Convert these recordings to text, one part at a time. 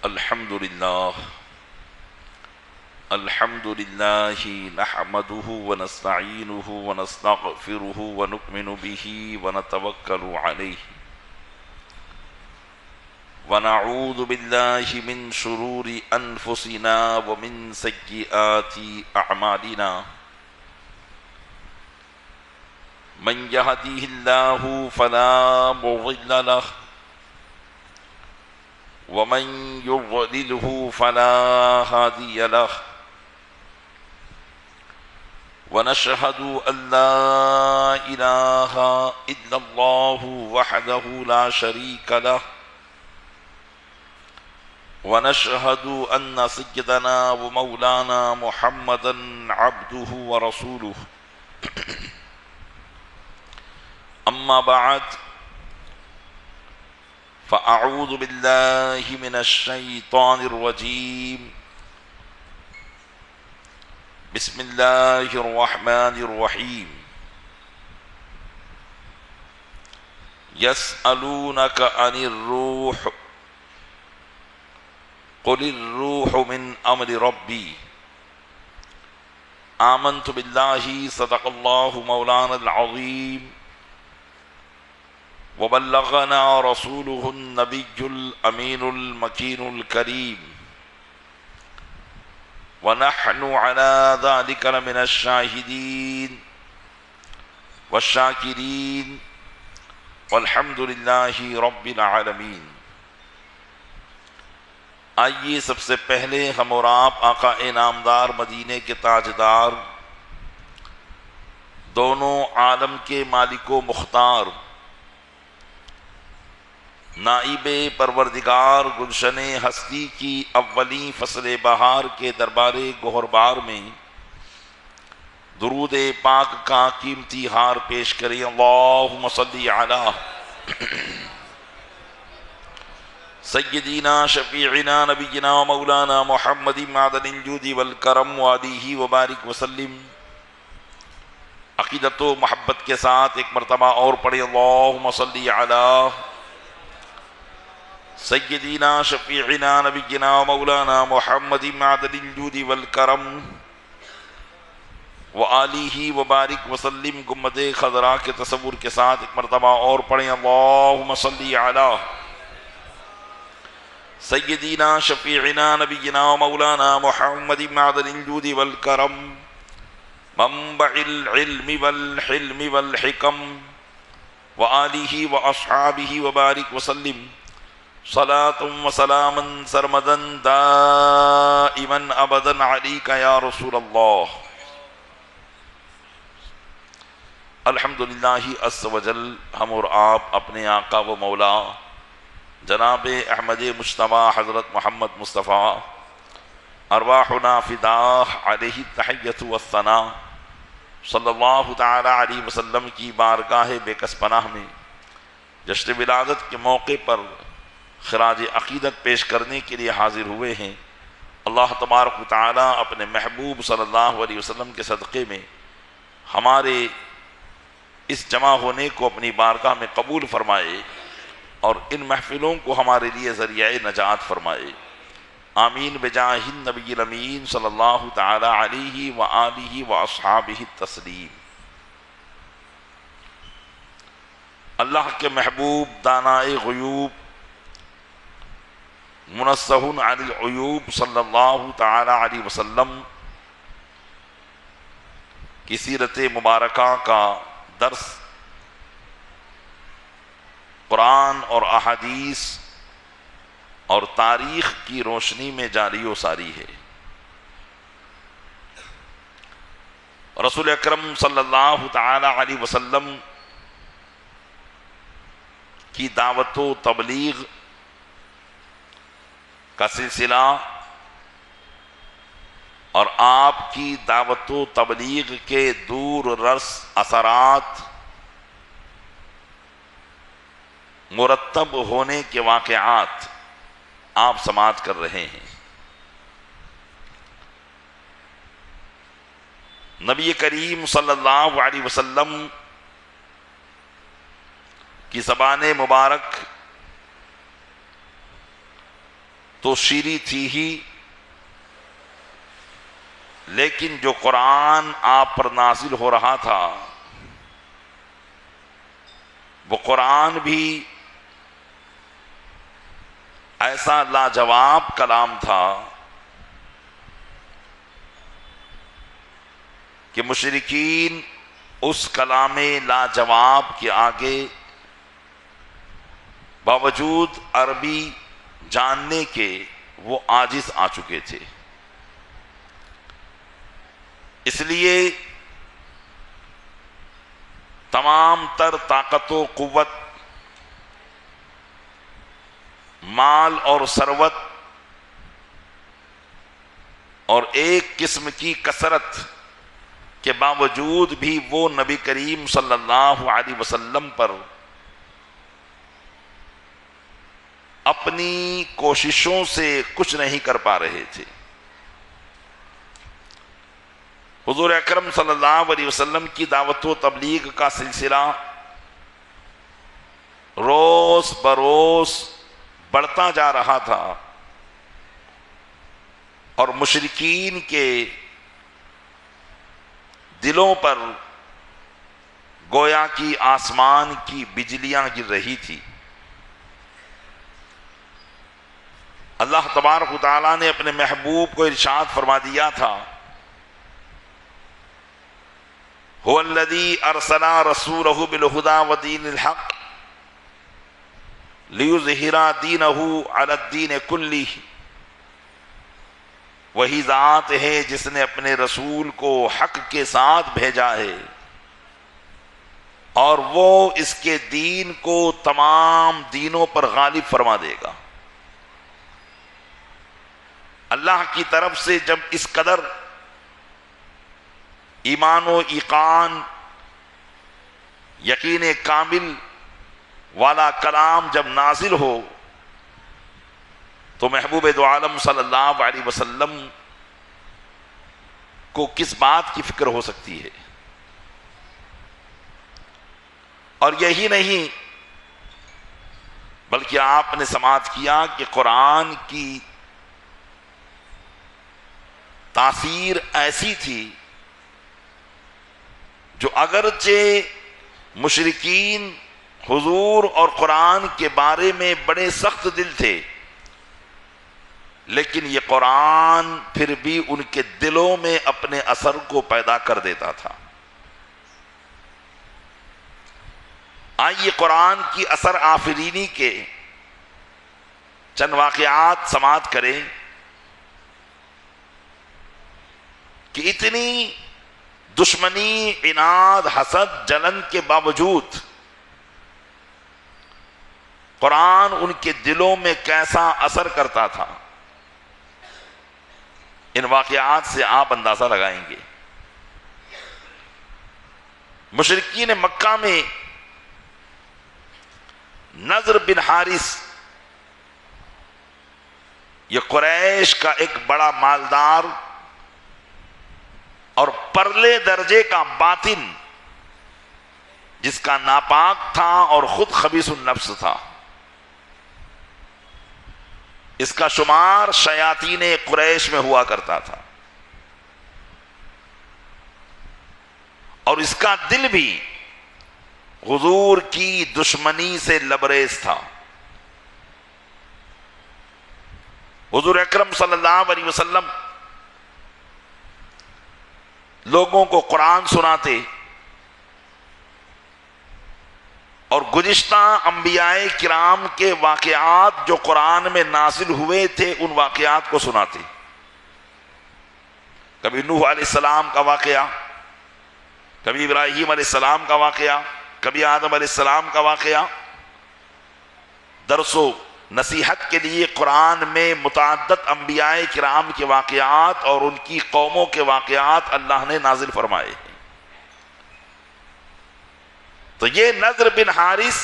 الحمد لله نحمده ونستعينه ونستغفره ونؤمن به ونتوكل عليه ونعوذ بالله من شرور أنفسنا ومن سيئات أعمالنا من يهده الله فلا مضل له ومن يضلله فلا هادي له ونشهد أن لا إله إلا الله وحده لا شريك له ونشهد أن سيدنا ومولانا محمدا عبده ورسوله أما بعد فأعوذ بالله من الشيطان الرجيم بسم الله الرحمن الرحيم يسألونك عن الروح قل الروح من أمر ربي آمنت بالله صدق الله مولانا العظيم وبلغنا رسوله النبي الأمين المكين الكريم ونحن على ذلك لمن الشاهدين والشاكرين والحمد لله رب العالمين۔ آئیے سب سے پہلے ہم اور آپ آقا انعامدار مدینے کے تاجدار دونوں عالم کے مالک و مختار نائب پروردگار گلشن ہستی کی اولین فصل بہار کے دربار گہربار میں درود پاک کا قیمتی ہار پیش کریں۔ اللہم صلی علی سیدنا شفیعنا نبینا و مولانا محمد معدن الجود والکرم وآلہ وبارک وسلم۔ عقیدت و محبت کے ساتھ ایک مرتبہ اور پڑھیں، اللہم صلی علی سیدنا شفیعنا نبینا و مولانا محمد معدن الجود والکرم وآلہ وبارک وسلم۔ گنبد خضراء کے تصور کے ساتھ ایک مرتبہ اور پڑھیں، اللہم صلی علی سیدنا شفیعنا نبینا و مولانا محمد معدن الجود والکرم منبع العلم والحلم والحکم وآلہ واصحابہ وبارک وسلم۔ صلاة و سلاما سرمدا دائما ابدا علیک یا رسول اللہ۔ الحمدللہ عز و جل ہم اور آپ اپنے آقا و مولا جناب احمد مجتبیٰ حضرت محمد مصطفیٰ ارواحنا فداہ علیہ التحیۃ والثناء صلی اللہ تعالی علیہ وسلم کی بارگاہ بے کس پناہ میں جشن ولادت کے موقع پر خراج عقیدت پیش کرنے کے لیے حاضر ہوئے ہیں۔ اللہ تبارک و تعالی اپنے محبوب صلی اللہ علیہ وسلم کے صدقے میں ہمارے اس جمع ہونے کو اپنی بارگاہ میں قبول فرمائے اور ان محفلوں کو ہمارے لیے ذریعہ نجات فرمائے، آمین بجاہ النبی الامین صلی اللہ تعالی علیہ وآلہ واصحابہ التسلیم۔ اللہ کے محبوب دانائے غیوب منزہ عن العیوب صلی اللہ تعالی علیہ وسلم کی سیرت مبارکہ کا درس قرآن اور احادیث اور تاریخ کی روشنی میں جاری و ساری ہے۔ رسول اکرم صلی اللہ تعالی علیہ وسلم کی دعوت و تبلیغ کا سلسلہ اور آپ کی دعوت و تبلیغ کے دور رس اثرات مرتب ہونے کے واقعات آپ سماعت کر رہے ہیں۔ نبی کریم صلی اللہ علیہ وسلم کی زبان مبارک تو شیریں تھی ہی، لیکن جو قرآن آپ پر نازل ہو رہا تھا وہ قرآن بھی ایسا لاجواب کلام تھا کہ مشرکین اس کلام لاجواب کے آگے باوجود عربی جاننے کے وہ عاجز آ چکے تھے۔ اس لیے تمام تر طاقت و قوت، مال اور ثروت اور ایک قسم کی کثرت کے باوجود بھی وہ نبی کریم صلی اللہ علیہ وسلم پر اپنی کوششوں سے کچھ نہیں کر پا رہے تھے۔ حضور اکرم صلی اللہ علیہ وسلم کی دعوت و تبلیغ کا سلسلہ روز بروز بڑھتا جا رہا تھا، اور مشرکین کے دلوں پر گویا کی آسمان کی بجلیاں گر رہی تھی۔ اللہ تبارک و تعالیٰ نے اپنے محبوب کو ارشاد فرما دیا تھا، هو الذی ارسل رسولہ بالہدی ودین الحق لیظہر دینہ علی الدین کلہ۔ وہی ذات ہے جس نے اپنے رسول کو حق کے ساتھ بھیجا ہے اور وہ اس کے دین کو تمام دینوں پر غالب فرما دے گا۔ اللہ کی طرف سے جب اس قدر ایمان و ایقان، یقین کامل والا کلام جب نازل ہو تو محبوب دو عالم صلی اللہ علیہ وسلم کو کس بات کی فکر ہو سکتی ہے؟ اور یہی نہیں بلکہ آپ نے سماعت کیا کہ قرآن کی تاثیر ایسی تھی جو اگرچہ مشرکین حضور اور قرآن کے بارے میں بڑے سخت دل تھے، لیکن یہ قرآن پھر بھی ان کے دلوں میں اپنے اثر کو پیدا کر دیتا تھا۔ آئیے قرآن کی اثر آفرینی کے چند واقعات سماعت کریں کہ اتنی دشمنی، عناد، حسد، جلن کے باوجود قرآن ان کے دلوں میں کیسا اثر کرتا تھا۔ ان واقعات سے آپ اندازہ لگائیں گے۔ مشرکین مکہ میں نضر بن حارث، یہ قریش کا ایک بڑا مالدار اور پرلے درجے کا باطن، جس کا ناپاک تھا اور خود خبیث النفس تھا، اس کا شمار شیاطین قریش میں ہوا کرتا تھا، اور اس کا دل بھی حضور کی دشمنی سے لبریز تھا۔ حضور اکرم صلی اللہ علیہ وسلم لوگوں کو قرآن سناتے اور گزشتہ انبیاء کرام کے واقعات جو قرآن میں نازل ہوئے تھے ان واقعات کو سناتے۔ کبھی نوح علیہ السلام کا واقعہ، کبھی ابراہیم علیہ السلام کا واقعہ، کبھی آدم علیہ السلام کا واقعہ۔ درس و نصیحت کے لیے قرآن میں متعدد انبیاء کرام کے واقعات اور ان کی قوموں کے واقعات اللہ نے نازل فرمائے۔ تو یہ نضر بن حارث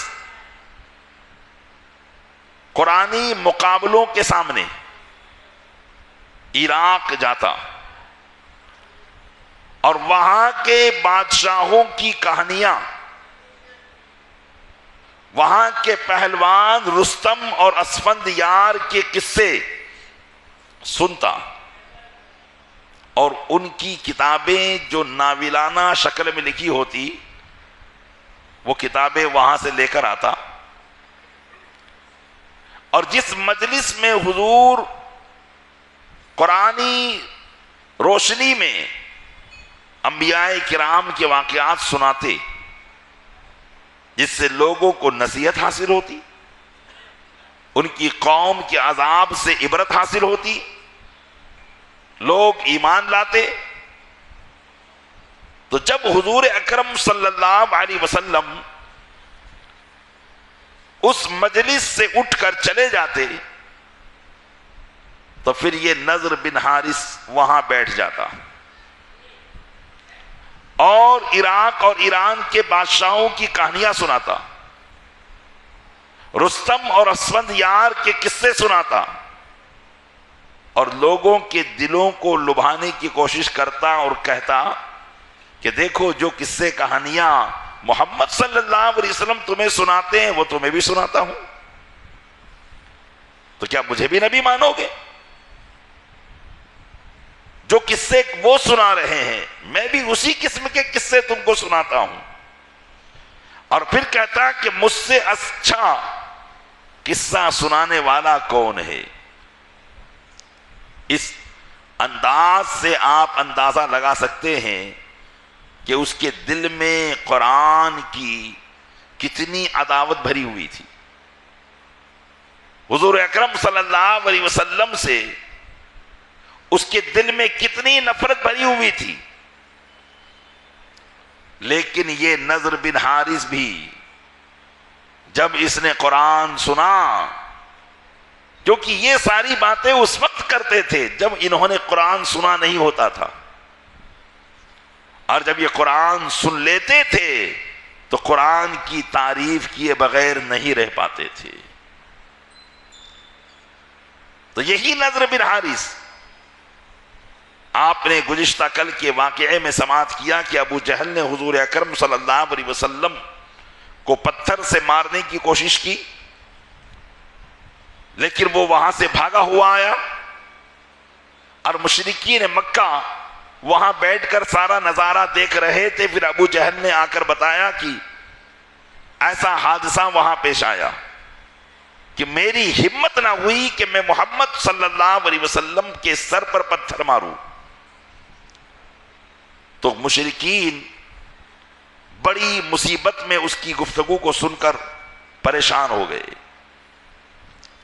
قرآنی مقابلوں کے سامنے عراق جاتا اور وہاں کے بادشاہوں کی کہانیاں وہاں کے پہلوان رستم اور اسفندیار کے قصے سنتا اور ان کی کتابیں جو ناولانہ شکل میں لکھی ہوتی وہ کتابیں وہاں سے لے کر آتا، اور جس مجلس میں حضور قرآنی روشنی میں انبیاء کرام کے واقعات سناتے جس سے لوگوں کو نصیحت حاصل ہوتی، ان کی قوم کے عذاب سے عبرت حاصل ہوتی، لوگ ایمان لاتے، تو جب حضور اکرم صلی اللہ علیہ وسلم اس مجلس سے اٹھ کر چلے جاتے تو پھر یہ نضر بن حارث وہاں بیٹھ جاتا اور عراق اور ایران کے بادشاہوں کی کہانیاں سناتا، رستم اور اسفندیار کے قصے سناتا اور لوگوں کے دلوں کو لبھانے کی کوشش کرتا اور کہتا کہ دیکھو جو قصے کہانیاں محمد صلی اللہ علیہ وسلم تمہیں سناتے ہیں وہ تمہیں بھی سناتا ہوں، تو کیا مجھے بھی نبی مانو گے؟ جو قصے وہ سنا رہے ہیں میں بھی اسی قسم کے قصے تم کو سناتا ہوں، اور پھر کہتا کہ مجھ سے اچھا قصہ سنانے والا کون ہے؟ اس انداز سے آپ اندازہ لگا سکتے ہیں کہ اس کے دل میں قرآن کی کتنی عداوت بھری ہوئی تھی، حضور اکرم صلی اللہ علیہ وسلم سے اس کے دل میں کتنی نفرت بھری ہوئی تھی۔ لیکن یہ نضر بن حارث بھی جب اس نے قرآن سنا، کیونکہ یہ ساری باتیں اس وقت کرتے تھے جب انہوں نے قرآن سنا نہیں ہوتا تھا، اور جب یہ قرآن سن لیتے تھے تو قرآن کی تعریف کیے بغیر نہیں رہ پاتے تھے۔ تو یہی نضر بن حارث، آپ نے گزشتہ کل کے واقعے میں سماعت کیا کہ ابو جہل نے حضور اکرم صلی اللہ علیہ وسلم کو پتھر سے مارنے کی کوشش کی، لیکن وہ وہاں سے بھاگا ہوا آیا، اور مشرکین مکہ وہاں بیٹھ کر سارا نظارہ دیکھ رہے تھے۔ پھر ابو جہل نے آ کر بتایا کہ ایسا حادثہ وہاں پیش آیا کہ میری ہمت نہ ہوئی کہ میں محمد صلی اللہ علیہ وسلم کے سر پر پتھر ماروں۔ تو مشرکین بڑی مصیبت میں اس کی گفتگو کو سن کر پریشان ہو گئے،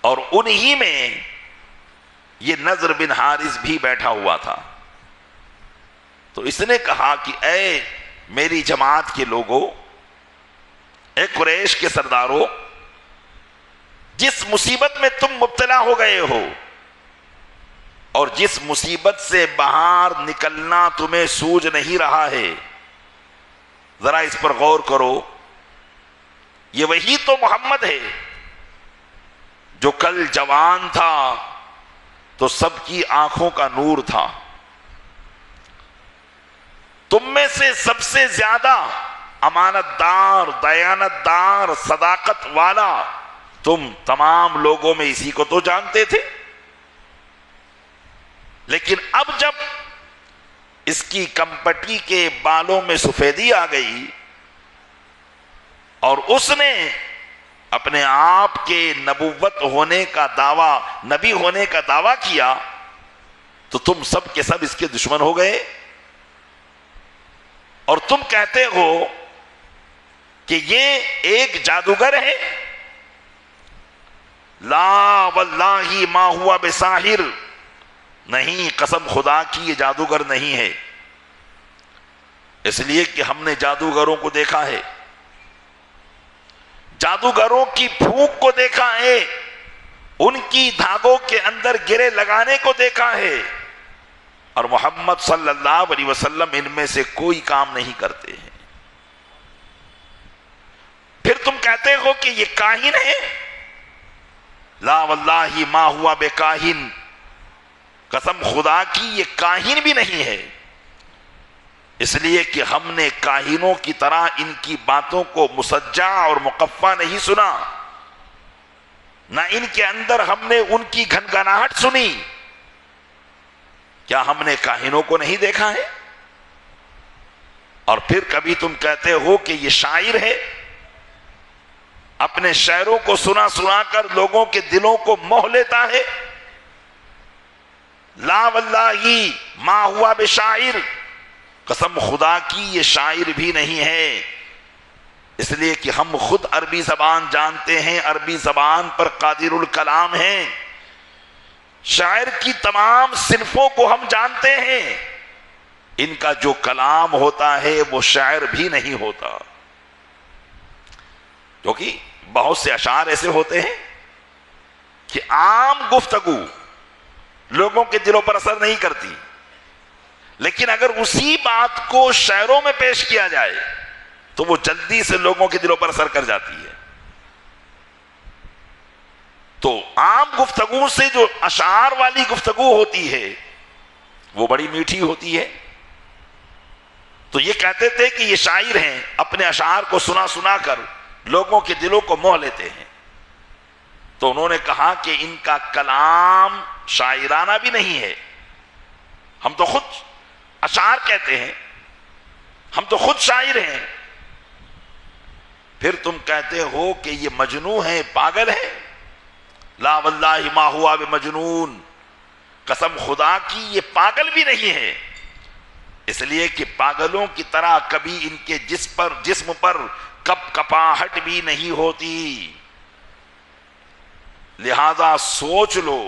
اور انہی میں یہ نضر بن حارث بھی بیٹھا ہوا تھا۔ تو اس نے کہا کہ اے میری جماعت کے لوگوں، اے قریش کے سرداروں، جس مصیبت میں تم مبتلا ہو گئے ہو اور جس مصیبت سے باہر نکلنا تمہیں سوجھ نہیں رہا ہے، ذرا اس پر غور کرو۔ یہ وہی تو محمد ہے جو کل جوان تھا تو سب کی آنکھوں کا نور تھا، تم میں سے سب سے زیادہ امانت دار، دیانت دار، صداقت والا تم تمام لوگوں میں اسی کو تو جانتے تھے، لیکن اب جب اس کی کمپٹی کے بالوں میں سفیدی آ گئی اور اس نے اپنے آپ کے نبوت ہونے کا دعویٰ، نبی ہونے کا دعویٰ کیا، تو تم سب کے سب اس کے دشمن ہو گئے، اور تم کہتے ہو کہ یہ ایک جادوگر ہے۔ لا واللہ ما ہوا بساحر، نہیں، قسم خدا کی یہ جادوگر نہیں ہے، اس لیے کہ ہم نے جادوگروں کو دیکھا ہے، جادوگروں کی پھونک کو دیکھا ہے، ان کی دھاگوں کے اندر گرے لگانے کو دیکھا ہے، اور محمد صلی اللہ علیہ وسلم ان میں سے کوئی کام نہیں کرتے ہیں۔ پھر تم کہتے ہو کہ یہ کاہن ہے، لا واللہ ما ہوا بے کاہن، قسم خدا کی یہ کاہن بھی نہیں ہے، اس لیے کہ ہم نے کاہنوں کی طرح ان کی باتوں کو مسجع اور مقفع نہیں سنا، نہ ان کے اندر ہم نے ان کی گھنگھناہٹ سنی۔ کیا ہم نے کاہنوں کو نہیں دیکھا ہے؟ اور پھر کبھی تم کہتے ہو کہ یہ شاعر ہے، اپنے شعروں کو سنا سنا کر لوگوں کے دلوں کو موہ لیتا ہے۔ لا واللہ ما ہوا بشاعر، قسم خدا کی یہ شاعر بھی نہیں ہے، اس لیے کہ ہم خود عربی زبان جانتے ہیں، عربی زبان پر قادر الکلام ہیں، شاعر کی تمام صنفوں کو ہم جانتے ہیں، ان کا جو کلام ہوتا ہے وہ شعر بھی نہیں ہوتا، کیونکہ بہت سے اشعار ایسے ہوتے ہیں کہ عام گفتگو لوگوں کے دلوں پر اثر نہیں کرتی، لیکن اگر اسی بات کو شعروں میں پیش کیا جائے تو وہ جلدی سے لوگوں کے دلوں پر اثر کر جاتی ہے۔ تو عام گفتگو سے جو اشعار والی گفتگو ہوتی ہے وہ بڑی میٹھی ہوتی ہے۔ تو یہ کہتے تھے کہ یہ شاعر ہیں، اپنے اشعار کو سنا سنا کر لوگوں کے دلوں کو موہ لیتے ہیں۔ تو انہوں نے کہا کہ ان کا کلام شاعرانہ بھی نہیں ہے، ہم تو خود اشعار کہتے ہیں، ہم تو خود شاعر ہیں، پھر تم کہتے ہو کہ یہ مجنون ہے، پاگل ہے۔ لا واللہ ما ہوا بمجنون، قسم خدا کی یہ پاگل بھی نہیں ہے، اس لیے کہ پاگلوں کی طرح کبھی ان کے جسم پر کپ کپاہٹ بھی نہیں ہوتی، لہذا سوچ لو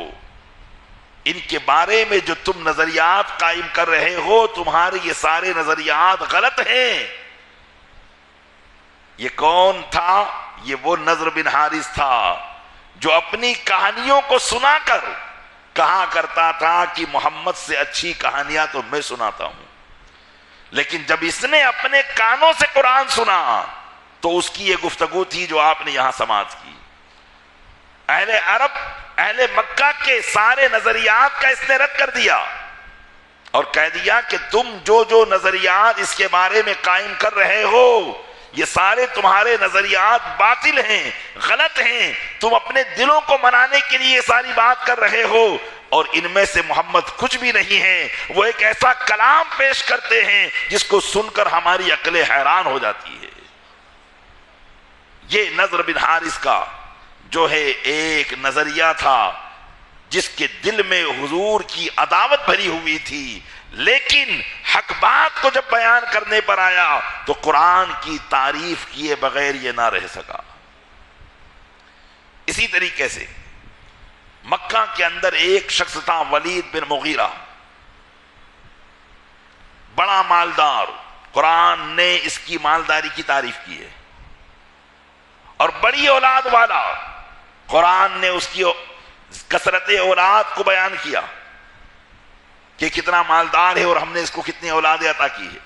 ان کے بارے میں جو تم نظریات قائم کر رہے ہو، تمہارے یہ سارے نظریات غلط ہیں۔ یہ کون تھا؟ یہ وہ نضر بن حارث تھا جو اپنی کہانیوں کو سنا کر کہا کرتا تھا کہ محمد سے اچھی کہانیاں تو میں سناتا ہوں، لیکن جب اس نے اپنے کانوں سے قرآن سنا تو اس کی یہ گفتگو تھی جو آپ نے یہاں سماعت کی۔ اہل عرب، اہل مکہ کے سارے نظریات کا اس نے رد کر دیا اور کہہ دیا کہ تم جو نظریات اس کے بارے میں قائم کر رہے ہو، یہ سارے تمہارے نظریات باطل ہیں، غلط ہیں، تم اپنے دلوں کو منانے کے لیے یہ ساری بات کر رہے ہو، اور ان میں سے محمد کچھ بھی نہیں ہے۔ وہ ایک ایسا کلام پیش کرتے ہیں جس کو سن کر ہماری عقلیں حیران ہو جاتی ہے۔ یہ نضر بن حارث کا جو ہے ایک نظریہ تھا جس کے دل میں حضور کی عداوت بھری ہوئی تھی، لیکن حق بات کو جب بیان کرنے پر آیا تو قرآن کی تعریف کیے بغیر یہ نہ رہ سکا۔ اسی طریقے سے مکہ کے اندر ایک شخص تھا، ولید بن مغیرہ، بڑا مالدار، قرآن نے اس کی مالداری کی تعریف کی ہے، اور بڑی اولاد والا، قرآن نے اس کی کثرت اولاد کو بیان کیا کہ کتنا مالدار ہے اور ہم نے اس کو کتنی اولادیں عطا کی ہے۔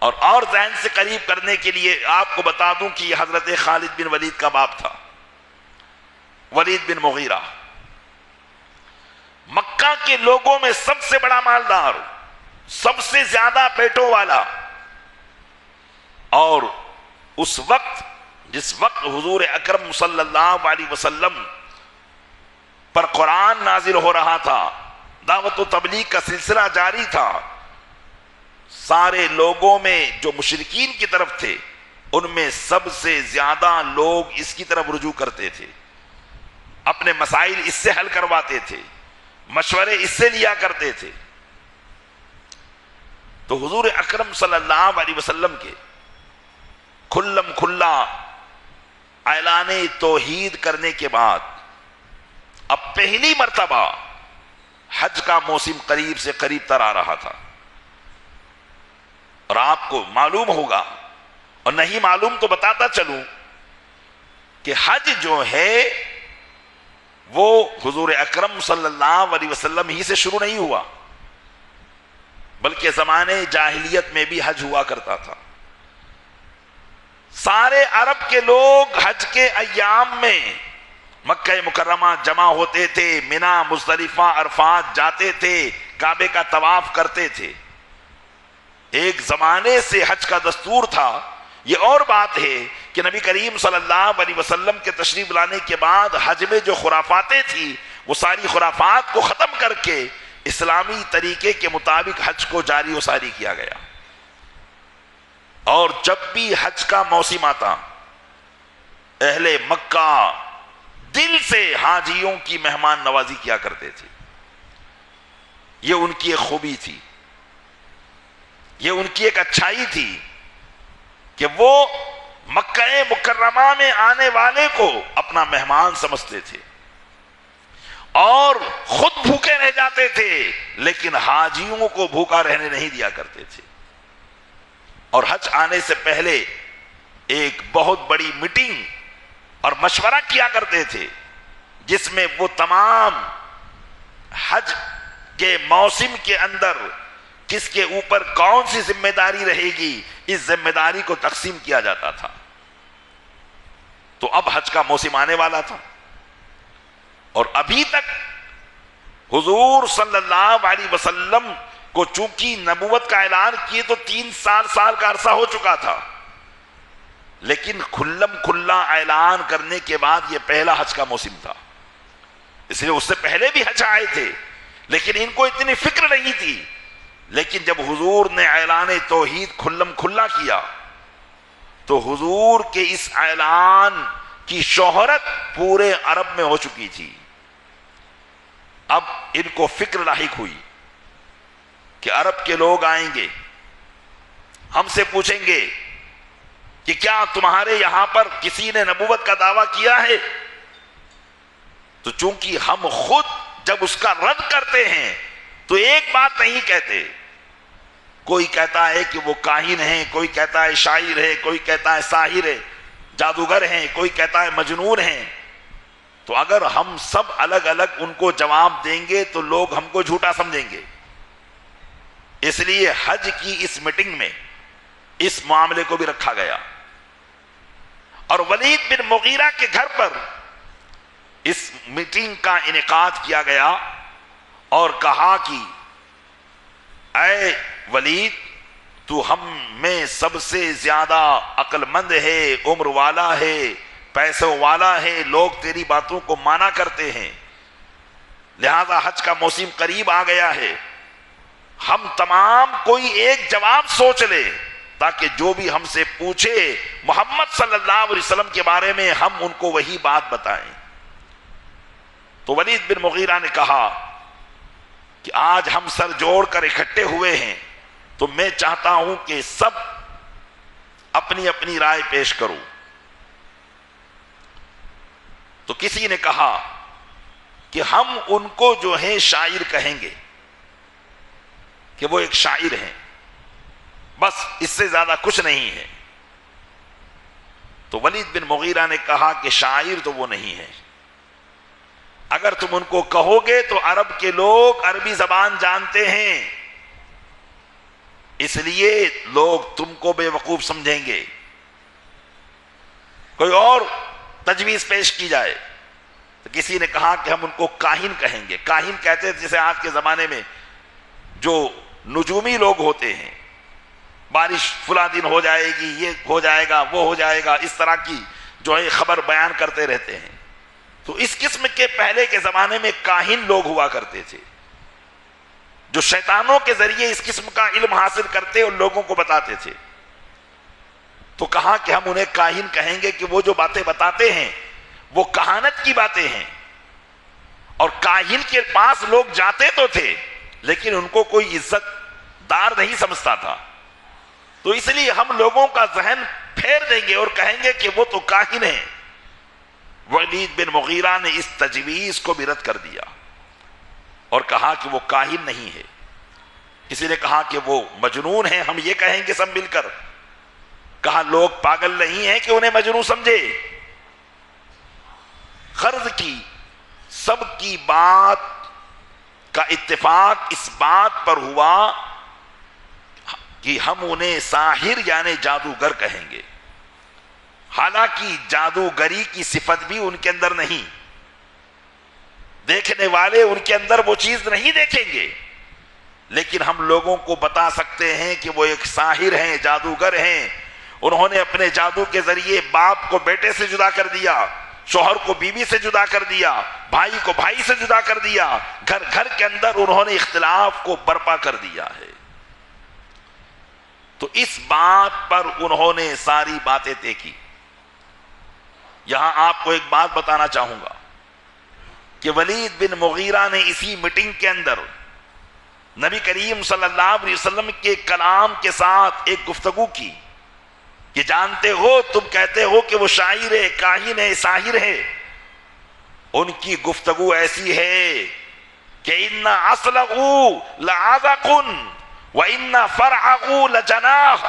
اور ذہن سے قریب کرنے کے لیے آپ کو بتا دوں کہ یہ حضرت خالد بن ولید کا باپ تھا، ولید بن مغیرہ، مکہ کے لوگوں میں سب سے بڑا مالدار، سب سے زیادہ پیٹوں والا، اور اس وقت جس وقت حضور اکرم صلی اللہ علیہ وسلم پر قرآن نازل ہو رہا تھا، دعوت و تبلیغ کا سلسلہ جاری تھا، سارے لوگوں میں جو مشرکین کی طرف تھے ان میں سب سے زیادہ لوگ اس کی طرف رجوع کرتے تھے، اپنے مسائل اس سے حل کرواتے تھے، مشورے اس سے لیا کرتے تھے۔ تو حضور اکرم صلی اللہ علیہ وسلم کے کھلم کھلا اعلان توحید کرنے کے بعد اب پہلی مرتبہ حج کا موسم قریب سے قریب تر آ رہا تھا، اور آپ کو معلوم ہوگا، اور نہیں معلوم تو بتاتا چلوں کہ حج جو ہے وہ حضور اکرم صلی اللہ علیہ وسلم ہی سے شروع نہیں ہوا، بلکہ زمانے جاہلیت میں بھی حج ہوا کرتا تھا۔ سارے عرب کے لوگ حج کے ایام میں مکہ مکرمہ جمع ہوتے تھے، منا، مزدلفہ، عرفات جاتے تھے، کعبے کا طواف کرتے تھے، ایک زمانے سے حج کا دستور تھا. یہ اور بات ہے کہ نبی کریم صلی اللہ علیہ وسلم کے تشریف لانے کے بعد حج میں جو خرافاتیں تھیں وہ ساری خرافات کو ختم کر کے اسلامی طریقے کے مطابق حج کو جاری و ساری کیا گیا. اور جب بھی حج کا موسم آتا اہل مکہ دل سے حاجیوں کی مہمان نوازی کیا کرتے تھے. یہ ان کی ایک خوبی تھی, یہ ان کی ایک اچھائی تھی کہ وہ مکہ مکرمہ میں آنے والے کو اپنا مہمان سمجھتے تھے اور خود بھوکے رہ جاتے تھے لیکن حاجیوں کو بھوکا رہنے نہیں دیا کرتے تھے. اور حج آنے سے پہلے ایک بہت بڑی میٹنگ اور مشورہ کیا کرتے تھے جس میں وہ تمام حج کے موسم کے اندر کس کے اوپر کون سی ذمہ داری رہے گی اس ذمہ داری کو تقسیم کیا جاتا تھا. تو اب حج کا موسم آنے والا تھا اور ابھی تک حضور صلی اللہ علیہ وسلم کو چونکہ نبوت کا اعلان کیے تو 3 سال کا عرصہ ہو چکا تھا, لیکن کھلم کھلا اعلان کرنے کے بعد یہ پہلا حج کا موسم تھا. اس لیے اس سے پہلے بھی حج آئے تھے لیکن ان کو اتنی فکر نہیں تھی. لیکن جب حضور نے اعلان توحید کھلم کھلا کیا تو حضور کے اس اعلان کی شہرت پورے عرب میں ہو چکی تھی. اب ان کو فکر لاحق ہوئی کہ عرب کے لوگ آئیں گے, ہم سے پوچھیں گے کہ کیا تمہارے یہاں پر کسی نے نبوت کا دعویٰ کیا ہے؟ تو چونکہ ہم خود جب اس کا رد کرتے ہیں تو ایک بات نہیں کہتے. کوئی کہتا ہے کہ وہ کاہن ہیں, کوئی کہتا ہے شاعر ہے, کوئی کہتا ہے ساحر ہے, جادوگر ہیں, کوئی کہتا ہے مجنون ہیں. تو اگر ہم سب الگ الگ ان کو جواب دیں گے تو لوگ ہم کو جھوٹا سمجھیں گے. اس لیے حج کی اس میٹنگ میں اس معاملے کو بھی رکھا گیا اور ولید بن مغیرہ کے گھر پر اس میٹنگ کا انعقاد کیا گیا اور کہا کہ اے ولید, تو ہم میں سب سے زیادہ عقل مند ہے, عمر والا ہے, پیسوں والا ہے, لوگ تیری باتوں کو مانا کرتے ہیں, لہذا حج کا موسم قریب آ گیا ہے. ہم تمام کوئی ایک جواب سوچ لے تاکہ جو بھی ہم سے پوچھے محمد صلی اللہ علیہ وسلم کے بارے میں ہم ان کو وہی بات بتائیں. تو ولید بن مغیرہ نے کہا کہ آج ہم سر جوڑ کر اکٹھے ہوئے ہیں تو میں چاہتا ہوں کہ سب اپنی اپنی رائے پیش کرو. تو کسی نے کہا کہ ہم ان کو جو ہے شاعر کہیں گے, کہ وہ ایک شاعر ہیں, بس اس سے زیادہ کچھ نہیں ہے. تو ولید بن مغیرہ نے کہا کہ شاعر تو وہ نہیں ہے, اگر تم ان کو کہو گے تو عرب کے لوگ عربی زبان جانتے ہیں, اس لیے لوگ تم کو بے وقوف سمجھیں گے. کوئی اور تجویز پیش کی جائے. تو کسی نے کہا کہ ہم ان کو کاہن کہیں گے. کاہن کہتے ہیں جیسے آج کے زمانے میں جو نجومی لوگ ہوتے ہیں, بارش فلاں دن ہو جائے گی, یہ ہو جائے گا, وہ ہو جائے گا, اس طرح کی جو ہے خبر بیان کرتے رہتے ہیں. تو اس قسم کے پہلے کے زمانے میں کاہن لوگ ہوا کرتے تھے جو شیطانوں کے ذریعے اس قسم کا علم حاصل کرتے اور لوگوں کو بتاتے تھے. تو کہا کہ ہم انہیں کاہن کہیں گے کہ وہ جو باتیں بتاتے ہیں وہ کہانت کی باتیں ہیں, اور کاہن کے پاس لوگ جاتے تو تھے لیکن ان کو کوئی عزت دار نہیں سمجھتا تھا. تو اس لیے ہم لوگوں کا ذہن پھیر دیں گے اور کہیں گے کہ وہ تو کاہن ہیں. ولید بن مغیرہ نے اس تجویز کو بھی رد کر دیا اور کہا کہ وہ کاہن نہیں ہے. کسی نے کہا کہ وہ مجنون ہیں, ہم یہ کہیں گے سب مل کر. کہا لوگ پاگل نہیں ہیں کہ انہیں مجنون سمجھے. غرض کی سب کی بات کا اتفاق اس بات پر ہوا کہ ہم انہیں ساحر یعنی جادوگر کہیں گے. حالانکہ جادوگری کی صفت بھی ان کے اندر نہیں, دیکھنے والے ان کے اندر وہ چیز نہیں دیکھیں گے, لیکن ہم لوگوں کو بتا سکتے ہیں کہ وہ ایک ساحر ہیں، جادوگر ہیں. انہوں نے اپنے جادو کے ذریعے باپ کو بیٹے سے جدا کر دیا، شوہر کو بیوی سے جدا کر دیا، بھائی کو بھائی سے جدا کر دیا، گھر گھر کے اندر انہوں نے اختلاف کو برپا کر دیا ہے. تو اس بات پر انہوں نے ساری باتیں طے کی. یہاں آپ کو ایک بات بتانا چاہوں گا کہ ولید بن مغیرہ نے اسی میٹنگ کے اندر نبی کریم صلی اللہ علیہ وسلم کے کلام کے ساتھ ایک گفتگو کی کہ جانتے ہو تم کہتے ہو کہ وہ شاعر ہے، کاہن ہے، ساحر ہے. ان کی گفتگو ایسی ہے کہ ان اصلہ لعذق وان فرعه لجناح.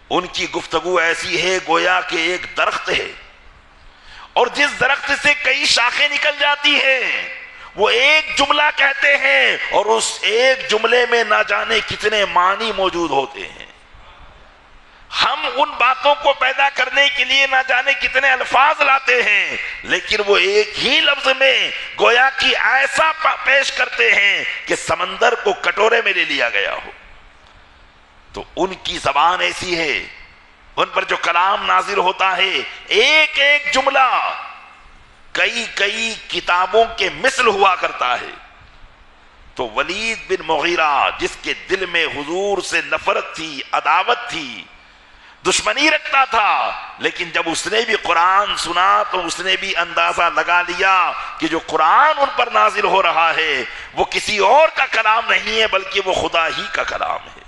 ان کی گفتگو ایسی ہے گویا کہ ایک درخت ہے، اور جس درخت سے کئی شاخیں نکل جاتی ہیں، وہ ایک جملہ کہتے ہیں اور اس ایک جملے میں نہ جانے کتنے معنی موجود ہوتے ہیں. ہم ان باتوں کو پیدا کرنے کے لیے نہ جانے کتنے الفاظ لاتے ہیں، لیکن وہ ایک ہی لفظ میں گویا کہ ایسا پیش کرتے ہیں کہ سمندر کو کٹورے میں لے لیا گیا ہو. تو ان کی زبان ایسی ہے، ان پر جو کلام نازل ہوتا ہے ایک ایک جملہ کئی کئی کتابوں کے مثل ہوا کرتا ہے. تو ولید بن مغیرہ جس کے دل میں حضور سے نفرت تھی، عداوت تھی، دشمنی رکھتا تھا، لیکن جب اس نے بھی قرآن سنا تو اس نے بھی اندازہ لگا لیا کہ جو قرآن ان پر نازل ہو رہا ہے وہ کسی اور کا کلام نہیں ہے بلکہ وہ خدا ہی کا کلام ہے.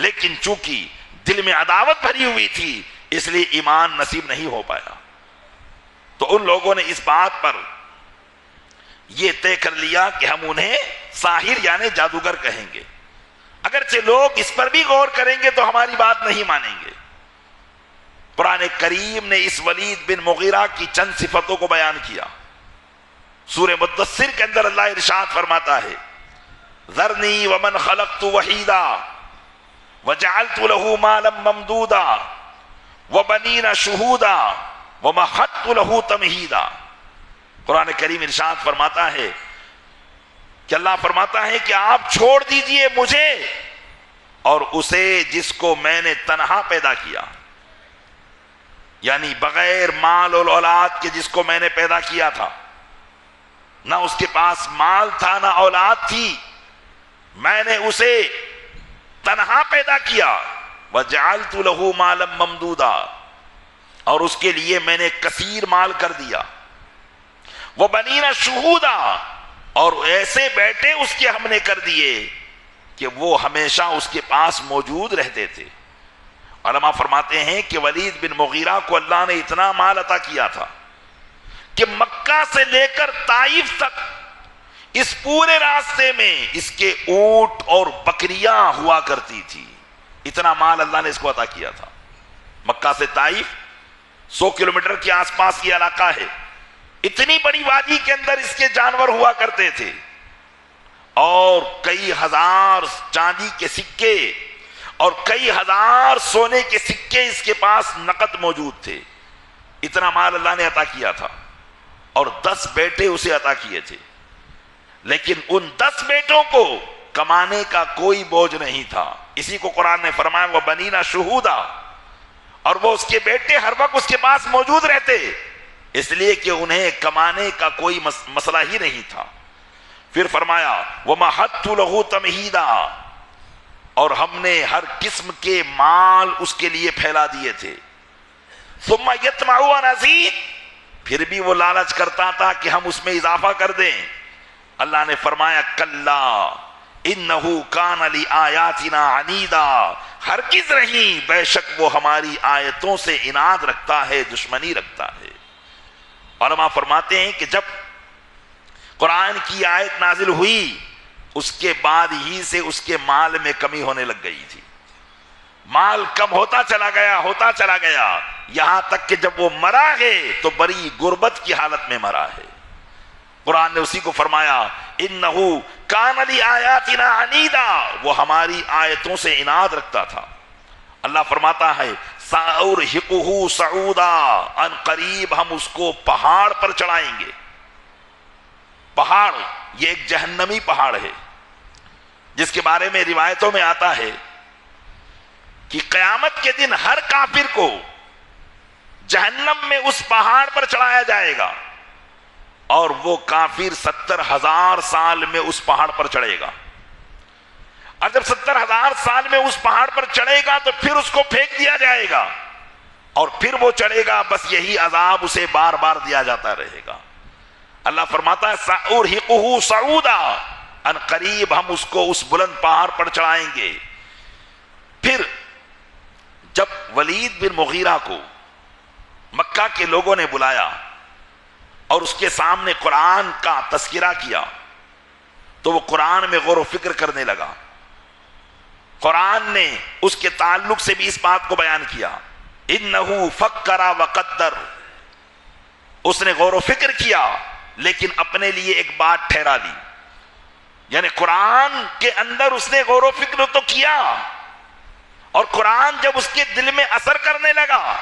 لیکن چونکہ دل میں عداوت بھری ہوئی تھی اس لیے ایمان نصیب نہیں ہو پایا. تو ان لوگوں نے اس بات پر یہ طے کر لیا کہ ہم انہیں ساحر یعنی جادوگر کہیں گے. اگرچہ لوگ اس پر بھی غور کریں گے تو ہماری بات نہیں مانیں گے. قرآن کریم نے اس ولید بن مغیرہ کی چند صفتوں کو بیان کیا. سورہ مدثر کے اندر اللہ ارشاد فرماتا ہے ذرنی ومن خلقت وحیدا وجعلت له مالا ممدودا وبنین شہودا ومہدت له تمہیدا. قرآن کریم ارشاد فرماتا ہے کہ اللہ فرماتا ہے کہ آپ چھوڑ دیجئے مجھے اور اسے جس کو میں نے تنہا پیدا کیا، یعنی بغیر مال اور اولاد کے جس کو میں نے پیدا کیا تھا. نہ اس کے پاس مال تھا نہ اولاد تھی، میں نے اسے تنہا پیدا کیا. وجعلت له مالا ممدودا، اور اس کے لیے میں نے کثیر مال کر دیا. وبنین شہودا، اور ایسے بیٹے اس کے ہم نے کر دیے کہ وہ ہمیشہ اس کے پاس موجود رہتے تھے. علماء فرماتے ہیں کہ ولید بن مغیرہ کو اللہ نے اتنا مال عطا کیا تھا کہ مکہ سے لے کر طائف تک اس پورے راستے میں اس کے اونٹ اور بکریاں ہوا کرتی تھی. اتنا مال اللہ نے اس کو عطا کیا تھا. مکہ سے طائف 100 کلومیٹر کے آس پاس یہ علاقہ ہے. اتنی بڑی وادی کے اندر اس کے جانور ہوا کرتے تھے اور کئی ہزار چاندی کے سکے اور کئی ہزار سونے کے سکے اس کے پاس نقد موجود تھے. اتنا مال اللہ نے عطا کیا تھا اور 10 بیٹے اسے عطا کیے تھے. لیکن ان 10 بیٹوں کو کمانے کا کوئی بوجھ نہیں تھا. اسی کو قرآن نے فرمایا وہ بنینا شہودا، اور وہ اس کے بیٹے ہر وقت اس کے پاس موجود رہتے اس لیے کہ انہیں کمانے کا کوئی مسئلہ ہی نہیں تھا. پھر فرمایا وَمَحَدْتُ لَهُ تَمْهِيدًا، اور ہم نے ہر قسم کے مال اس کے لیے پھیلا دیے تھے. ثُمَّ يَطْمَعُ أَنْ أَزِيدَ، پھر بھی وہ لالچ کرتا تھا کہ ہم اس میں اضافہ کر دیں. اللہ نے فرمایا کَلَّا إِنَّهُ كَانَ لِآيَاتِنَا عَنِيدًا، ہرگز نہیں، بے شک وہ ہماری آیتوں سے عناد رکھتا ہے، دشمنی رکھتا ہے. علماء فرماتے ہیں کہ جب قرآن کی آیت نازل ہوئی اس کے بعد ہی سے اس کے مال میں کمی ہونے لگ گئی تھی. مال کم ہوتا چلا گیا یہاں تک کہ جب وہ مرا ہے تو بڑی غربت کی حالت میں مرا ہے. قرآن نے اسی کو فرمایا انہو کان لآیاتنا عنیدا، وہ ہماری آیتوں سے عناد رکھتا تھا. اللہ فرماتا ہے سأرہقہ صعودا، ان قریب ہم اس کو پہاڑ پر چڑھائیں گے. پہاڑ یہ ایک جہنمی پہاڑ ہے. جس کے بارے میں روایتوں میں آتا ہے کہ قیامت کے دن ہر کافر کو جہنم میں اس پہاڑ پر چڑھایا جائے گا اور وہ کافر 70,000 سال میں اس پہاڑ پر چڑھے گا، اور جب 70,000 سال میں اس پہاڑ پر چڑھے گا تو پھر اس کو پھینک دیا جائے گا اور پھر وہ چڑھے گا، بس یہی عذاب اسے بار بار دیا جاتا رہے گا۔ اللہ فرماتا ہے سأرهقه صعودا، ان قریب ہم اس کو اس بلند پہاڑ پر چڑھائیں گے۔ پھر جب ولید بن مغیرہ کو مکہ کے لوگوں نے بلایا اور اس کے سامنے قرآن کا تذکرہ کیا تو وہ قرآن میں غور و فکر کرنے لگا۔ قرآن نے اس کے تعلق سے بھی اس بات کو بیان کیا، انہو فکر وقدر، اس نے غور و فکر کیا لیکن اپنے لیے ایک بات ٹھہرا لی، یعنی قرآن کے اندر اس نے غور و فکر تو کیا، اور قرآن جب اس کے دل میں اثر کرنے لگا،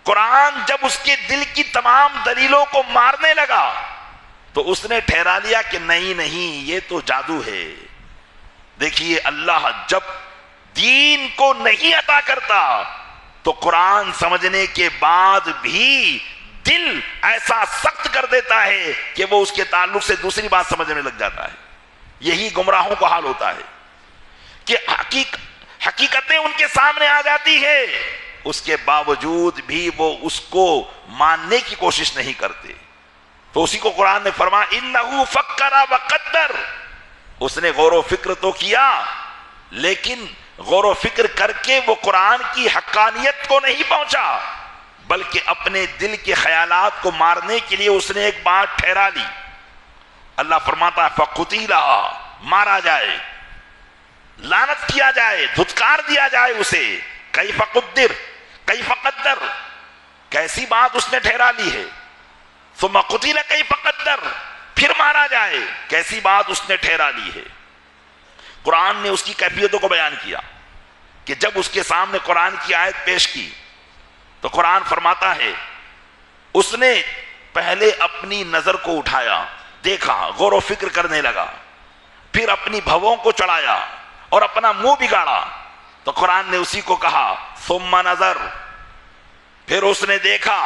قرآن جب اس کے دل کی تمام دلیلوں کو مارنے لگا تو اس نے ٹھہرا لیا کہ نہیں یہ تو جادو ہے۔ دیکھیے اللہ جب دین کو نہیں عطا کرتا تو قرآن سمجھنے کے بعد بھی دل ایسا سخت کر دیتا ہے کہ وہ اس کے تعلق سے دوسری بات سمجھنے لگ جاتا ہے۔ یہی گمراہوں کا حال ہوتا ہے کہ حقیقتیں ان کے سامنے آ جاتی ہے، اس کے باوجود بھی وہ اس کو ماننے کی کوشش نہیں کرتے۔ تو اسی کو قرآن نے فرمایا انہو فکر وقدر، اس نے غور و فکر تو کیا لیکن غور و فکر کر کے وہ قرآن کی حقانیت کو نہیں پہنچا، بلکہ اپنے دل کے خیالات کو مارنے کے لیے اس نے ایک بات ٹھہرا لی۔ اللہ فرماتا ہے فقتل، مارا جائے، لعنت کیا جائے، دھتکار دیا جائے اسے۔ کیف قدر، کیف قدر، کیسی بات اس نے ٹھہرا لی ہے۔ ثم قتل کیف قدر، پھر مارا جائے، کیسی بات اس نے ٹھہرا لی ہے۔ قرآن نے اس کی کیفیتوں کو بیان کیا کہ جب اس کے سامنے قرآن کی آیت پیش کی تو قرآن فرماتا ہے اس نے پہلے اپنی نظر کو اٹھایا، دیکھا، غور و فکر کرنے لگا، پھر اپنی بھووں کو چڑھایا اور اپنا منہ بگاڑا تو قرآن نے اسی کو کہا ثم نظر، پھر اس نے دیکھا،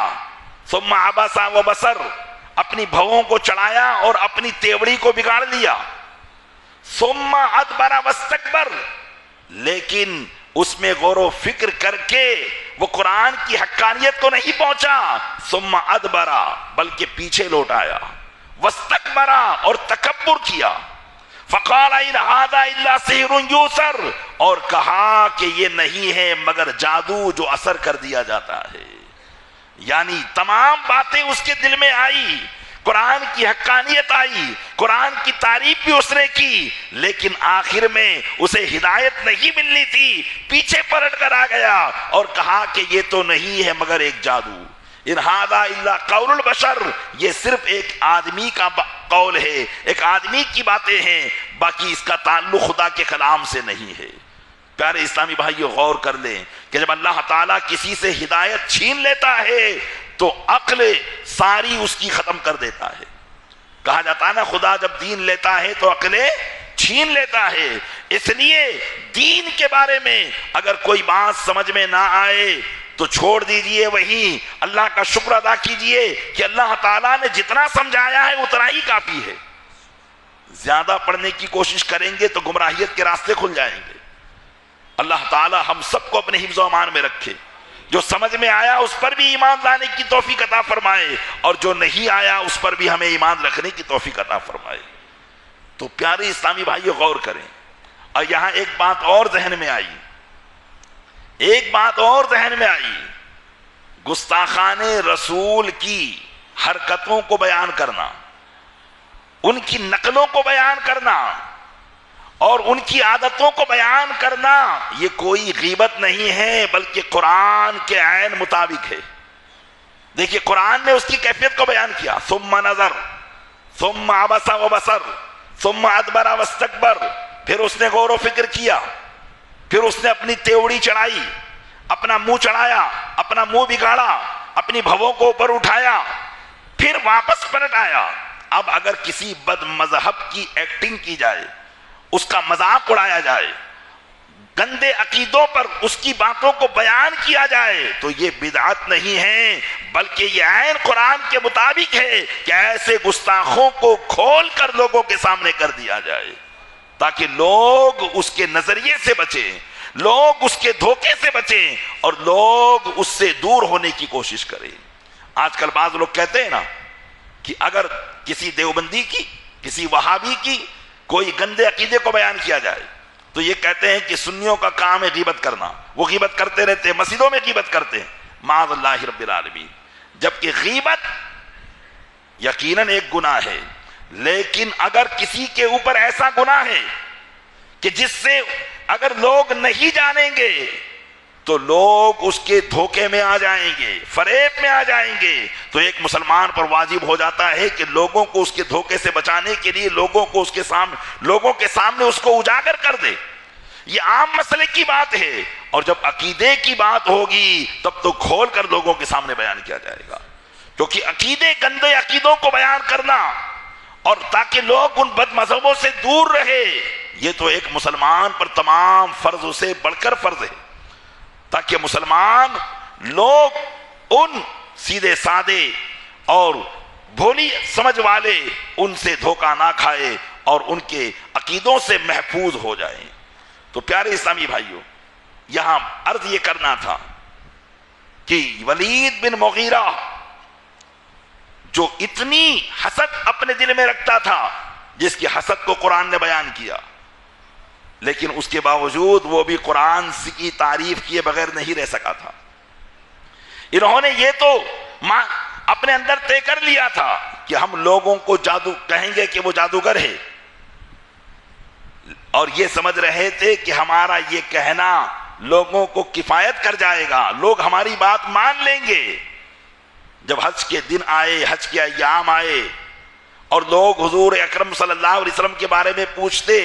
ثم عبس وبصر، اپنی بھووں کو چڑھایا اور اپنی تیوڑی کو بگاڑ لیا، ثم ادبر واستکبر، لیکن اس میں غور و فکر کر کے وہ قرآن کی حقانیت کو نہیں پہنچا، ثم ادبر، بلکہ پیچھے لوٹ آیا، واستکبر، اور تکبر کیا، فقال ان ھذا الا سحر یؤثر، اور کہا کہ یہ نہیں ہے مگر جادو جو اثر کر دیا جاتا ہے۔ یعنی تمام باتیں اس کے دل میں آئی، قرآن کی حقانیت آئی، قرآن کی تعریف بھی اس نے کی، لیکن آخر میں اسے ہدایت نہیں ملنی تھی، پیچھے پلٹ کر آ گیا اور کہا کہ یہ تو نہیں ہے مگر ایک جادو۔ ان ھذا الا قول البشر، یہ صرف ایک آدمی کا قول ہے، ایک آدمی کی باتیں ہیں، باقی اس کا تعلق خدا کے کلام سے نہیں ہے۔ پیارے اسلامی بھائیو غور کر لیں کہ جب اللہ تعالیٰ کسی سے ہدایت چھین لیتا ہے تو عقل ساری اس کی ختم کر دیتا ہے۔ کہا جاتا ہے نا خدا جب دین لیتا ہے تو عقلیں چھین لیتا ہے۔ اس لیے دین کے بارے میں اگر کوئی بات سمجھ میں نہ آئے تو چھوڑ دیجئے، وہیں اللہ کا شکر ادا کیجئے کہ اللہ تعالیٰ نے جتنا سمجھایا ہے اتنا ہی کافی ہے۔ زیادہ پڑھنے کی کوشش کریں گے تو گمراہیت کے راستے کھل جائیں گے۔ اللہ تعالی ہم سب کو اپنے حفظ و امان میں رکھے، جو سمجھ میں آیا اس پر بھی ایمان لانے کی توفیق عطا فرمائے، اور جو نہیں آیا اس پر بھی ہمیں ایمان رکھنے کی توفیق عطا فرمائے۔ تو پیارے اسلامی بھائیو غور کریں، اور یہاں ایک بات اور ذہن میں آئی، گستاخان رسول کی حرکتوں کو بیان کرنا، ان کی نقلوں کو بیان کرنا اور ان کی عادتوں کو بیان کرنا، یہ کوئی غیبت نہیں ہے بلکہ قرآن کے عین مطابق ہے۔ دیکھیے قرآن نے اس کی کیفیت کو بیان کیا، ثم نظر، ثم عبس وبصر، ثم ادبر واستکبر، پھر اس نے غور و فکر کیا، پھر اس نے اپنی تیوڑی چڑھائی، اپنا منہ چڑھایا، اپنا منہ بگاڑا، اپنی بھووں کو اوپر اٹھایا، پھر واپس پلٹ آیا۔ اب اگر کسی بد مذہب کی ایکٹنگ کی جائے اس کا مذاق اڑایا جائے، گندے عقیدوں پر اس کی باتوں کو بیان کیا جائے، تو یہ بدعت نہیں ہے، بلکہ یہ عین قرآن کے مطابق ہے کہ ایسے گستاخوں کو کھول کر لوگوں کے سامنے کر دیا جائے تاکہ لوگ اس کے نظریے سے بچیں، لوگ اس کے دھوکے سے بچیں اور لوگ اس سے دور ہونے کی کوشش کریں۔ آج کل بعض لوگ کہتے ہیں نا کہ اگر کسی دیوبندی کی، کسی وہابی کی کوئی گندے عقیدے کو بیان کیا جائے تو یہ کہتے ہیں کہ سنیوں کا کام ہے غیبت کرنا، وہ غیبت کرتے رہتے ہیں، مسجدوں میں غیبت کرتے ہیں، معاذ اللہ رب العالمین۔ جبکہ غیبت یقیناً ایک گناہ ہے، لیکن اگر کسی کے اوپر ایسا گناہ ہے کہ جس سے اگر لوگ نہیں جانیں گے تو لوگ اس کے دھوکے میں آ جائیں گے، فریب میں آ جائیں گے، تو ایک مسلمان پر واجب ہو جاتا ہے کہ لوگوں کو اس کے دھوکے سے بچانے کے لیے لوگوں کے سامنے اس کو اجاگر کر دے۔ یہ عام مسئلے کی بات ہے، اور جب عقیدے کی بات ہوگی تب تو کھول کر لوگوں کے سامنے بیان کیا جائے گا، کیونکہ گندے عقیدوں کو بیان کرنا اور تاکہ لوگ ان بد مذہبوں سے دور رہے، یہ تو ایک مسلمان پر تمام فرض سے بڑھ کر فرض ہے، تاکہ مسلمان لوگ ان سیدھے سادے اور بھولی سمجھ والے ان سے دھوکہ نہ کھائے اور ان کے عقیدوں سے محفوظ ہو جائیں۔ تو پیارے اسلامی بھائیوں، یہاں عرض یہ کرنا تھا کہ ولید بن مغیرہ جو اتنی حسد اپنے دل میں رکھتا تھا، جس کی حسد کو قرآن نے بیان کیا، لیکن اس کے باوجود وہ بھی قرآن کی تعریف کیے بغیر نہیں رہ سکا تھا۔ انہوں نے یہ تو اپنے اندر طے کر لیا تھا کہ ہم لوگوں کو جادو کہیں گے کہ وہ جادوگر ہے، اور یہ سمجھ رہے تھے کہ ہمارا یہ کہنا لوگوں کو کفایت کر جائے گا، لوگ ہماری بات مان لیں گے۔ جب حج کے دن آئے، حج کے ایام آئے اور لوگ حضور اکرم صلی اللہ علیہ وسلم کے بارے میں پوچھتے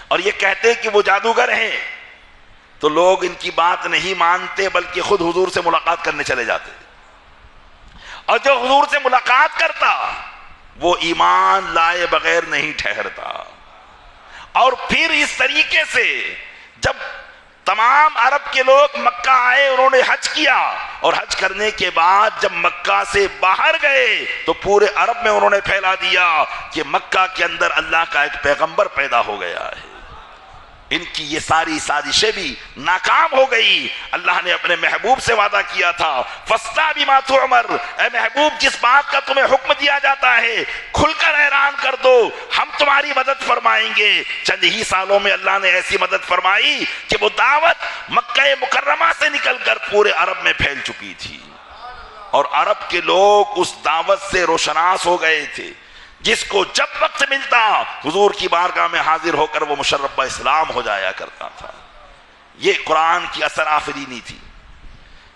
اور یہ کہتے کہ وہ جادوگر ہیں، تو لوگ ان کی بات نہیں مانتے بلکہ خود حضور سے ملاقات کرنے چلے جاتے، اور جو حضور سے ملاقات کرتا وہ ایمان لائے بغیر نہیں ٹھہرتا۔ اور پھر اس طریقے سے جب تمام عرب کے لوگ مکہ آئے، انہوں نے حج کیا، اور حج کرنے کے بعد جب مکہ سے باہر گئے تو پورے عرب میں انہوں نے پھیلا دیا کہ مکہ کے اندر اللہ کا ایک پیغمبر پیدا ہو گیا ہے۔ ان کی یہ ساری سازشیں بھی ناکام ہو گئی۔ اللہ نے اپنے محبوب سے وعدہ کیا تھا، فَاسْتَعْ بِمَا تُعْمَرْ، اے محبوب جس بات کا تمہیں حکم دیا جاتا ہے کھل کر اعلان کر دو، ہم تمہاری مدد فرمائیں گے۔ چند ہی سالوں میں اللہ نے ایسی مدد فرمائی کہ وہ دعوت مکہ مکرمہ سے نکل کر پورے عرب میں پھیل چکی تھی، اور عرب کے لوگ اس دعوت سے روشناس ہو گئے تھے۔ جس کو جب وقت ملتا حضور کی بارگاہ میں حاضر ہو کر وہ مشرف اسلام ہو جایا کرتا تھا۔ یہ قرآن کی اثر آفرینی تھی،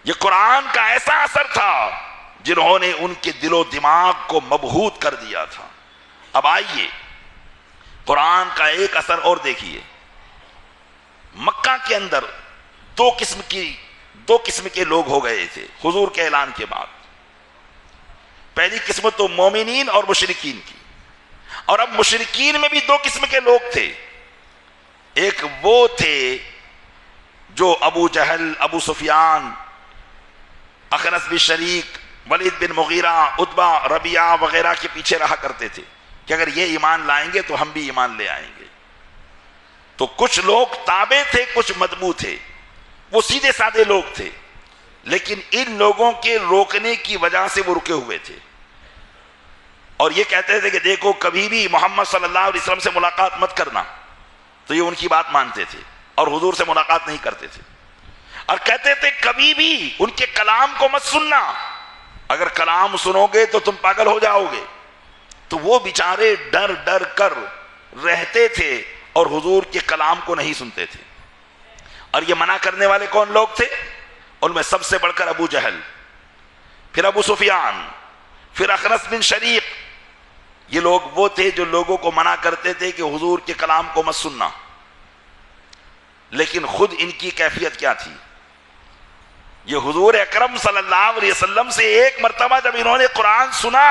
یہ قرآن کا ایسا اثر تھا جنہوں نے ان کے دل و دماغ کو مبہوت کر دیا تھا۔ اب آئیے قرآن کا ایک اثر اور دیکھیے۔ مکہ کے اندر دو قسم کے لوگ ہو گئے تھے حضور کے اعلان کے بعد۔ پہلی قسم تو مومنین اور مشرکین کی، اور اب مشرکین میں بھی دو قسم کے لوگ تھے۔ ایک وہ تھے جو ابو جہل، ابو سفیان، اخنس بن شریک، ولید بن مغیرہ، عتبہ، ربیعہ وغیرہ کے پیچھے رہا کرتے تھے کہ اگر یہ ایمان لائیں گے تو ہم بھی ایمان لے آئیں گے۔ تو کچھ لوگ تابع تھے، کچھ متبوع تھے، وہ سیدھے سادے لوگ تھے، لیکن ان لوگوں کے روکنے کی وجہ سے وہ رکے ہوئے تھے، اور یہ کہتے تھے کہ دیکھو کبھی بھی محمد صلی اللہ علیہ وسلم سے ملاقات مت کرنا، تو یہ ان کی بات مانتے تھے اور حضور سے ملاقات نہیں کرتے تھے، اور کہتے تھے کبھی بھی ان کے کلام کو مت سننا، اگر کلام سنو گے تو تم پاگل ہو جاؤ گے۔ تو وہ بیچارے ڈر ڈر کر رہتے تھے اور حضور کے کلام کو نہیں سنتے تھے۔ اور یہ منع کرنے والے کون لوگ تھے؟ ان میں سب سے بڑھ کر ابو جہل، پھر ابو سفیان، پھر اخنس بن شریق۔ یہ لوگ وہ تھے جو لوگوں کو منع کرتے تھے کہ حضور کے کلام کو مت سننا، لیکن خود ان کی کیفیت کیا تھی؟ یہ حضور اکرم صلی اللہ علیہ وسلم سے ایک مرتبہ جب انہوں نے قرآن سنا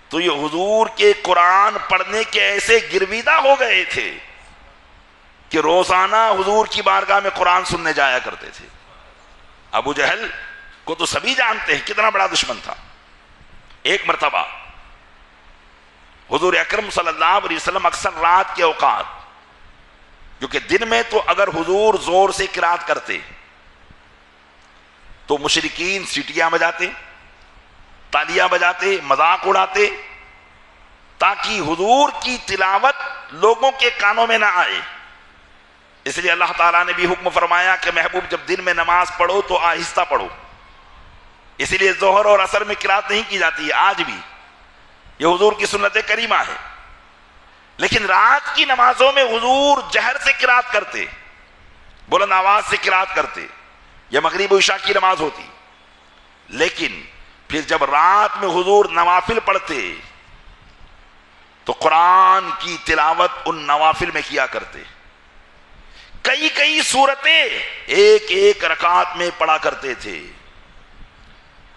تو یہ حضور کے قرآن پڑھنے کے ایسے گرویدہ ہو گئے تھے کہ روزانہ حضور کی بارگاہ میں قرآن سننے جایا کرتے تھے۔ ابو جہل کو تو سبھی جانتے ہیں کتنا بڑا دشمن تھا۔ ایک مرتبہ حضور اکرم صلی اللہ علیہ وسلم اکثر رات کے اوقات، کیونکہ دن میں تو اگر حضور زور سے قرات کرتے تو مشرکین سیٹیاں بجاتے، تالیاں بجاتے، مذاق اڑاتے، تاکہ حضور کی تلاوت لوگوں کے کانوں میں نہ آئے۔ اس لیے اللہ تعالیٰ نے بھی حکم فرمایا کہ محبوب جب دن میں نماز پڑھو تو آہستہ پڑھو۔ اسی لیے ظہر اور عصر میں قرات نہیں کی جاتی ہے آج بھی، یہ حضور کی سنت کریمہ ہے۔ لیکن رات کی نمازوں میں حضور جہر سے قرات کرتے، بلند آواز سے قرات کرتے، یا مغرب و عشاء کی نماز ہوتی۔ لیکن پھر جب رات میں حضور نوافل پڑھتے تو قرآن کی تلاوت ان نوافل میں کیا کرتے، کئی کئی سورتیں ایک ایک رکعت میں پڑھا کرتے تھے۔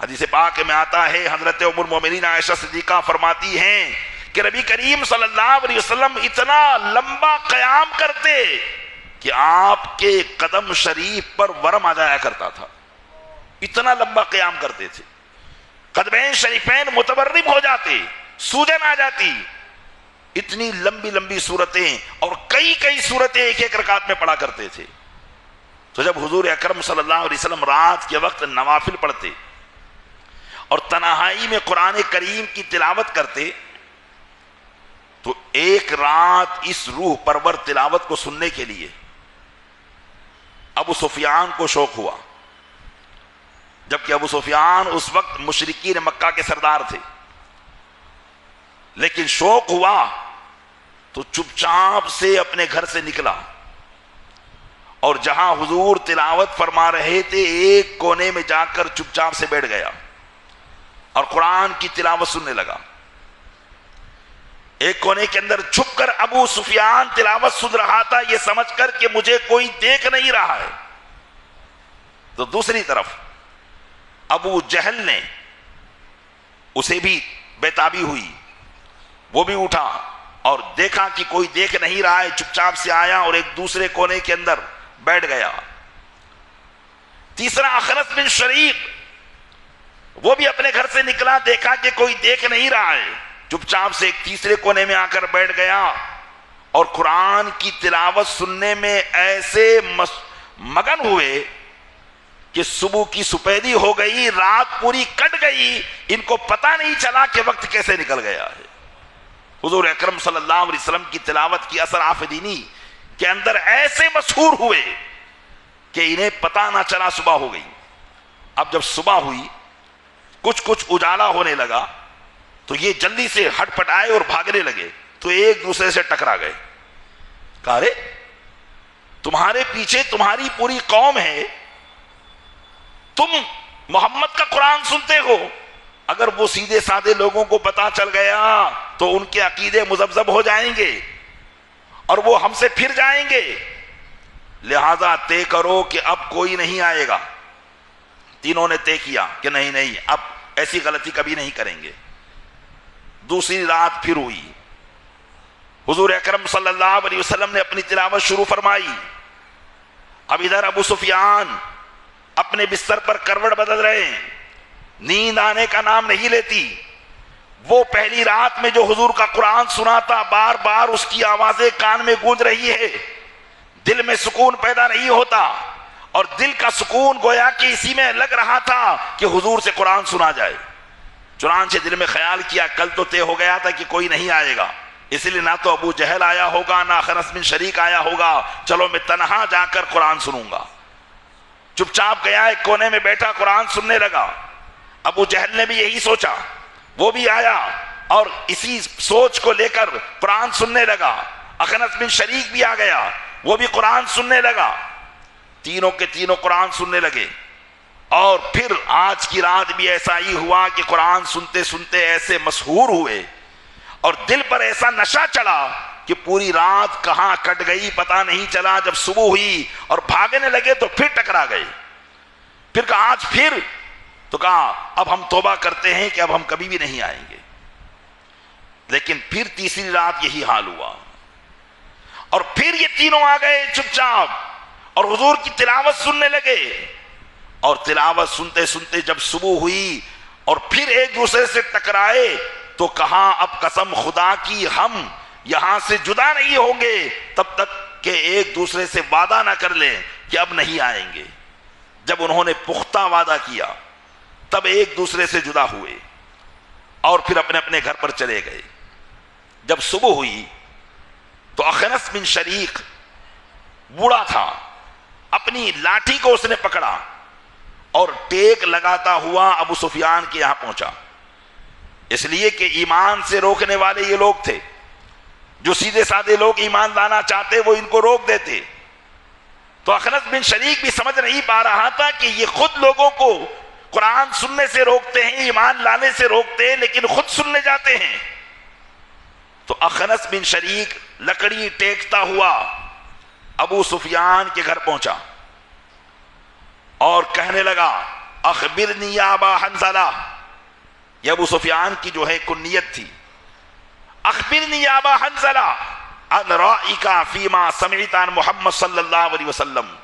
حدیث پاک میں آتا ہے، حضرت ام المومنین عائشہ صدیقہ فرماتی ہیں کہ نبی کریم صلی اللہ علیہ وسلم اتنا لمبا قیام کرتے کہ آپ کے قدم شریف پر ورم آ جایا کرتا تھا، اتنا لمبا قیام کرتے تھے، قدمین شریفین متورم ہو جاتے، سوجن آ جاتی، اتنی لمبی لمبی صورتیں اور کئی کئی صورتیں ایک ایک رکعت میں پڑھا کرتے تھے۔ تو جب حضور اکرم صلی اللہ علیہ وسلم رات کے وقت نوافل پڑھتے اور تنہائی میں قرآن کریم کی تلاوت کرتے تو ایک رات اس روح پرور تلاوت کو سننے کے لیے ابو سفیان کو شوق ہوا، جبکہ ابو سفیان اس وقت مشرکین مکہ کے سردار تھے۔ لیکن شوق ہوا تو چپ چاپ سے اپنے گھر سے نکلا اور جہاں حضور تلاوت فرما رہے تھے ایک کونے میں جا کر چپ چاپ سے بیٹھ گیا اور قرآن کی تلاوت سننے لگا۔ ایک کونے کے اندر چھپ کر ابو سفیان تلاوت سن رہا تھا، یہ سمجھ کر کہ مجھے کوئی دیکھ نہیں رہا ہے۔ تو دوسری طرف ابو جہل نے، اسے بھی بیتابی ہوئی، وہ بھی اٹھا اور دیکھا کہ کوئی دیکھ نہیں رہا ہے، چپ چاپ سے آیا اور ایک دوسرے کونے کے اندر بیٹھ گیا۔ تیسرا اخنس بن شریق، وہ بھی اپنے گھر سے نکلا، دیکھا کہ کوئی دیکھ نہیں رہا ہے، چپ چاپ سے ایک تیسرے کونے میں آ کر بیٹھ گیا اور قرآن کی تلاوت سننے میں ایسے مگن ہوئے کہ صبح کی سپیدی ہو گئی، رات پوری کٹ گئی، ان کو پتہ نہیں چلا کہ وقت کیسے نکل گیا ہے۔ حضور اکرم صلی اللہ علیہ وسلم کی تلاوت کی اثر آفرینی کے اندر ایسے مسحور ہوئے کہ انہیں پتہ نہ چلا صبح ہو گئی۔ اب جب صبح ہوئی، کچھ اجالا ہونے لگا تو یہ جلدی سے ہٹ پٹ آئے اور بھاگنے لگے، تو ایک دوسرے سے ٹکرا گئے۔ کہا رے تمہارے پیچھے تمہاری پوری قوم ہے، تم محمد کا قرآن سنتے ہو، اگر وہ سیدھے سادے لوگوں کو پتا چل گیا تو ان کے عقیدے مذبذب ہو جائیں گے اور وہ ہم سے پھر جائیں گے، لہذا طے کرو کہ اب کوئی نہیں آئے گا۔ تینوں نے طے کیا کہ نہیں اب ایسی غلطی کبھی نہیں کریں گے۔ دوسری رات پھر ہوئی، حضور اکرم صلی اللہ علیہ وسلم نے اپنی تلاوت شروع فرمائی۔ اب ادھر ابو سفیان اپنے بستر پر کروٹ بدل رہے ہیں، نیند آنے کا نام نہیں لیتی۔ وہ پہلی رات میں جو حضور کا قرآن سنا تھا، بار بار اس کی آوازیں کان میں گونج رہی ہے، دل میں سکون پیدا نہیں ہوتا، اور دل کا سکون گویا کہ اسی میں لگ رہا تھا کہ حضور سے قرآن سنا جائے۔ چنانچہ دل میں خیال کیا، کل تو طے ہو گیا تھا کہ کوئی نہیں آئے گا، اس لیے نہ تو ابو جہل آیا ہوگا نہ اخنس بن شریق آیا ہوگا، چلو میں تنہا جا کر قرآن سنوں گا۔ چپ چاپ گیا، ایک کونے میں بیٹھا قرآن سننے لگا۔ ابو جہل نے بھی یہی سوچا، وہ بھی آیا اور اسی سوچ کو لے کر قرآن سننے لگا۔ اخنس بن شریق بھی آ گیا، وہ بھی قرآن سننے لگا۔ تینوں کے تینوں قرآن سننے لگے، اور پھر آج کی رات بھی ایسا ہی ہوا کہ قرآن سنتے سنتے ایسے مسحور ہوئے اور دل پر ایسا نشہ چڑھا کہ پوری رات کہاں کٹ گئی پتہ نہیں چلا۔ جب صبح ہوئی اور بھاگنے لگے تو پھر ٹکرا گئے۔ پھر کہا آج پھر، تو کہا اب ہم توبہ کرتے ہیں کہ اب ہم کبھی بھی نہیں آئیں گے۔ لیکن پھر تیسری رات یہی حال ہوا، اور پھر یہ تینوں آ گئے چپ چاپ اور حضور کی تلاوت سننے لگے، اور تلاوت سنتے سنتے جب صبح ہوئی اور پھر ایک دوسرے سے ٹکرائے تو کہا اب قسم خدا کی ہم یہاں سے جدا نہیں ہوں گے تب تک کہ ایک دوسرے سے وعدہ نہ کر لیں کہ اب نہیں آئیں گے۔ جب انہوں نے پختہ وعدہ کیا تب ایک دوسرے سے جدا ہوئے اور پھر اپنے اپنے گھر پر چلے گئے۔ جب صبح ہوئی تو اخنس بن شریق بوڑھا تھا، اپنی لاٹھی کو اس نے پکڑا اور ٹیک لگاتا ہوا ابو سفیان کے یہاں پہنچا، اس لیے کہ ایمان سے روکنے والے یہ لوگ تھے، جو سیدھے سادے لوگ ایمان لانا چاہتے وہ ان کو روک دیتے۔ تو اخنس بن شریق بھی سمجھ نہیں پا رہا تھا کہ یہ خود لوگوں کو قرآن سننے سے روکتے ہیں، ایمان لانے سے روکتے ہیں، لیکن خود سننے جاتے ہیں۔ تو اخنس بن شریق لکڑی ٹیکتا ہوا ابو سفیان کے گھر پہنچا اور کہنے لگا اخبرنی یا ابا حنظلہ، یہ ابو سفیان کی جو ہے کنیت تھی، اخبرنی یا ابا حنظلہ ان رائک فیما سمعت عن محمد صلی اللہ علیہ وسلم،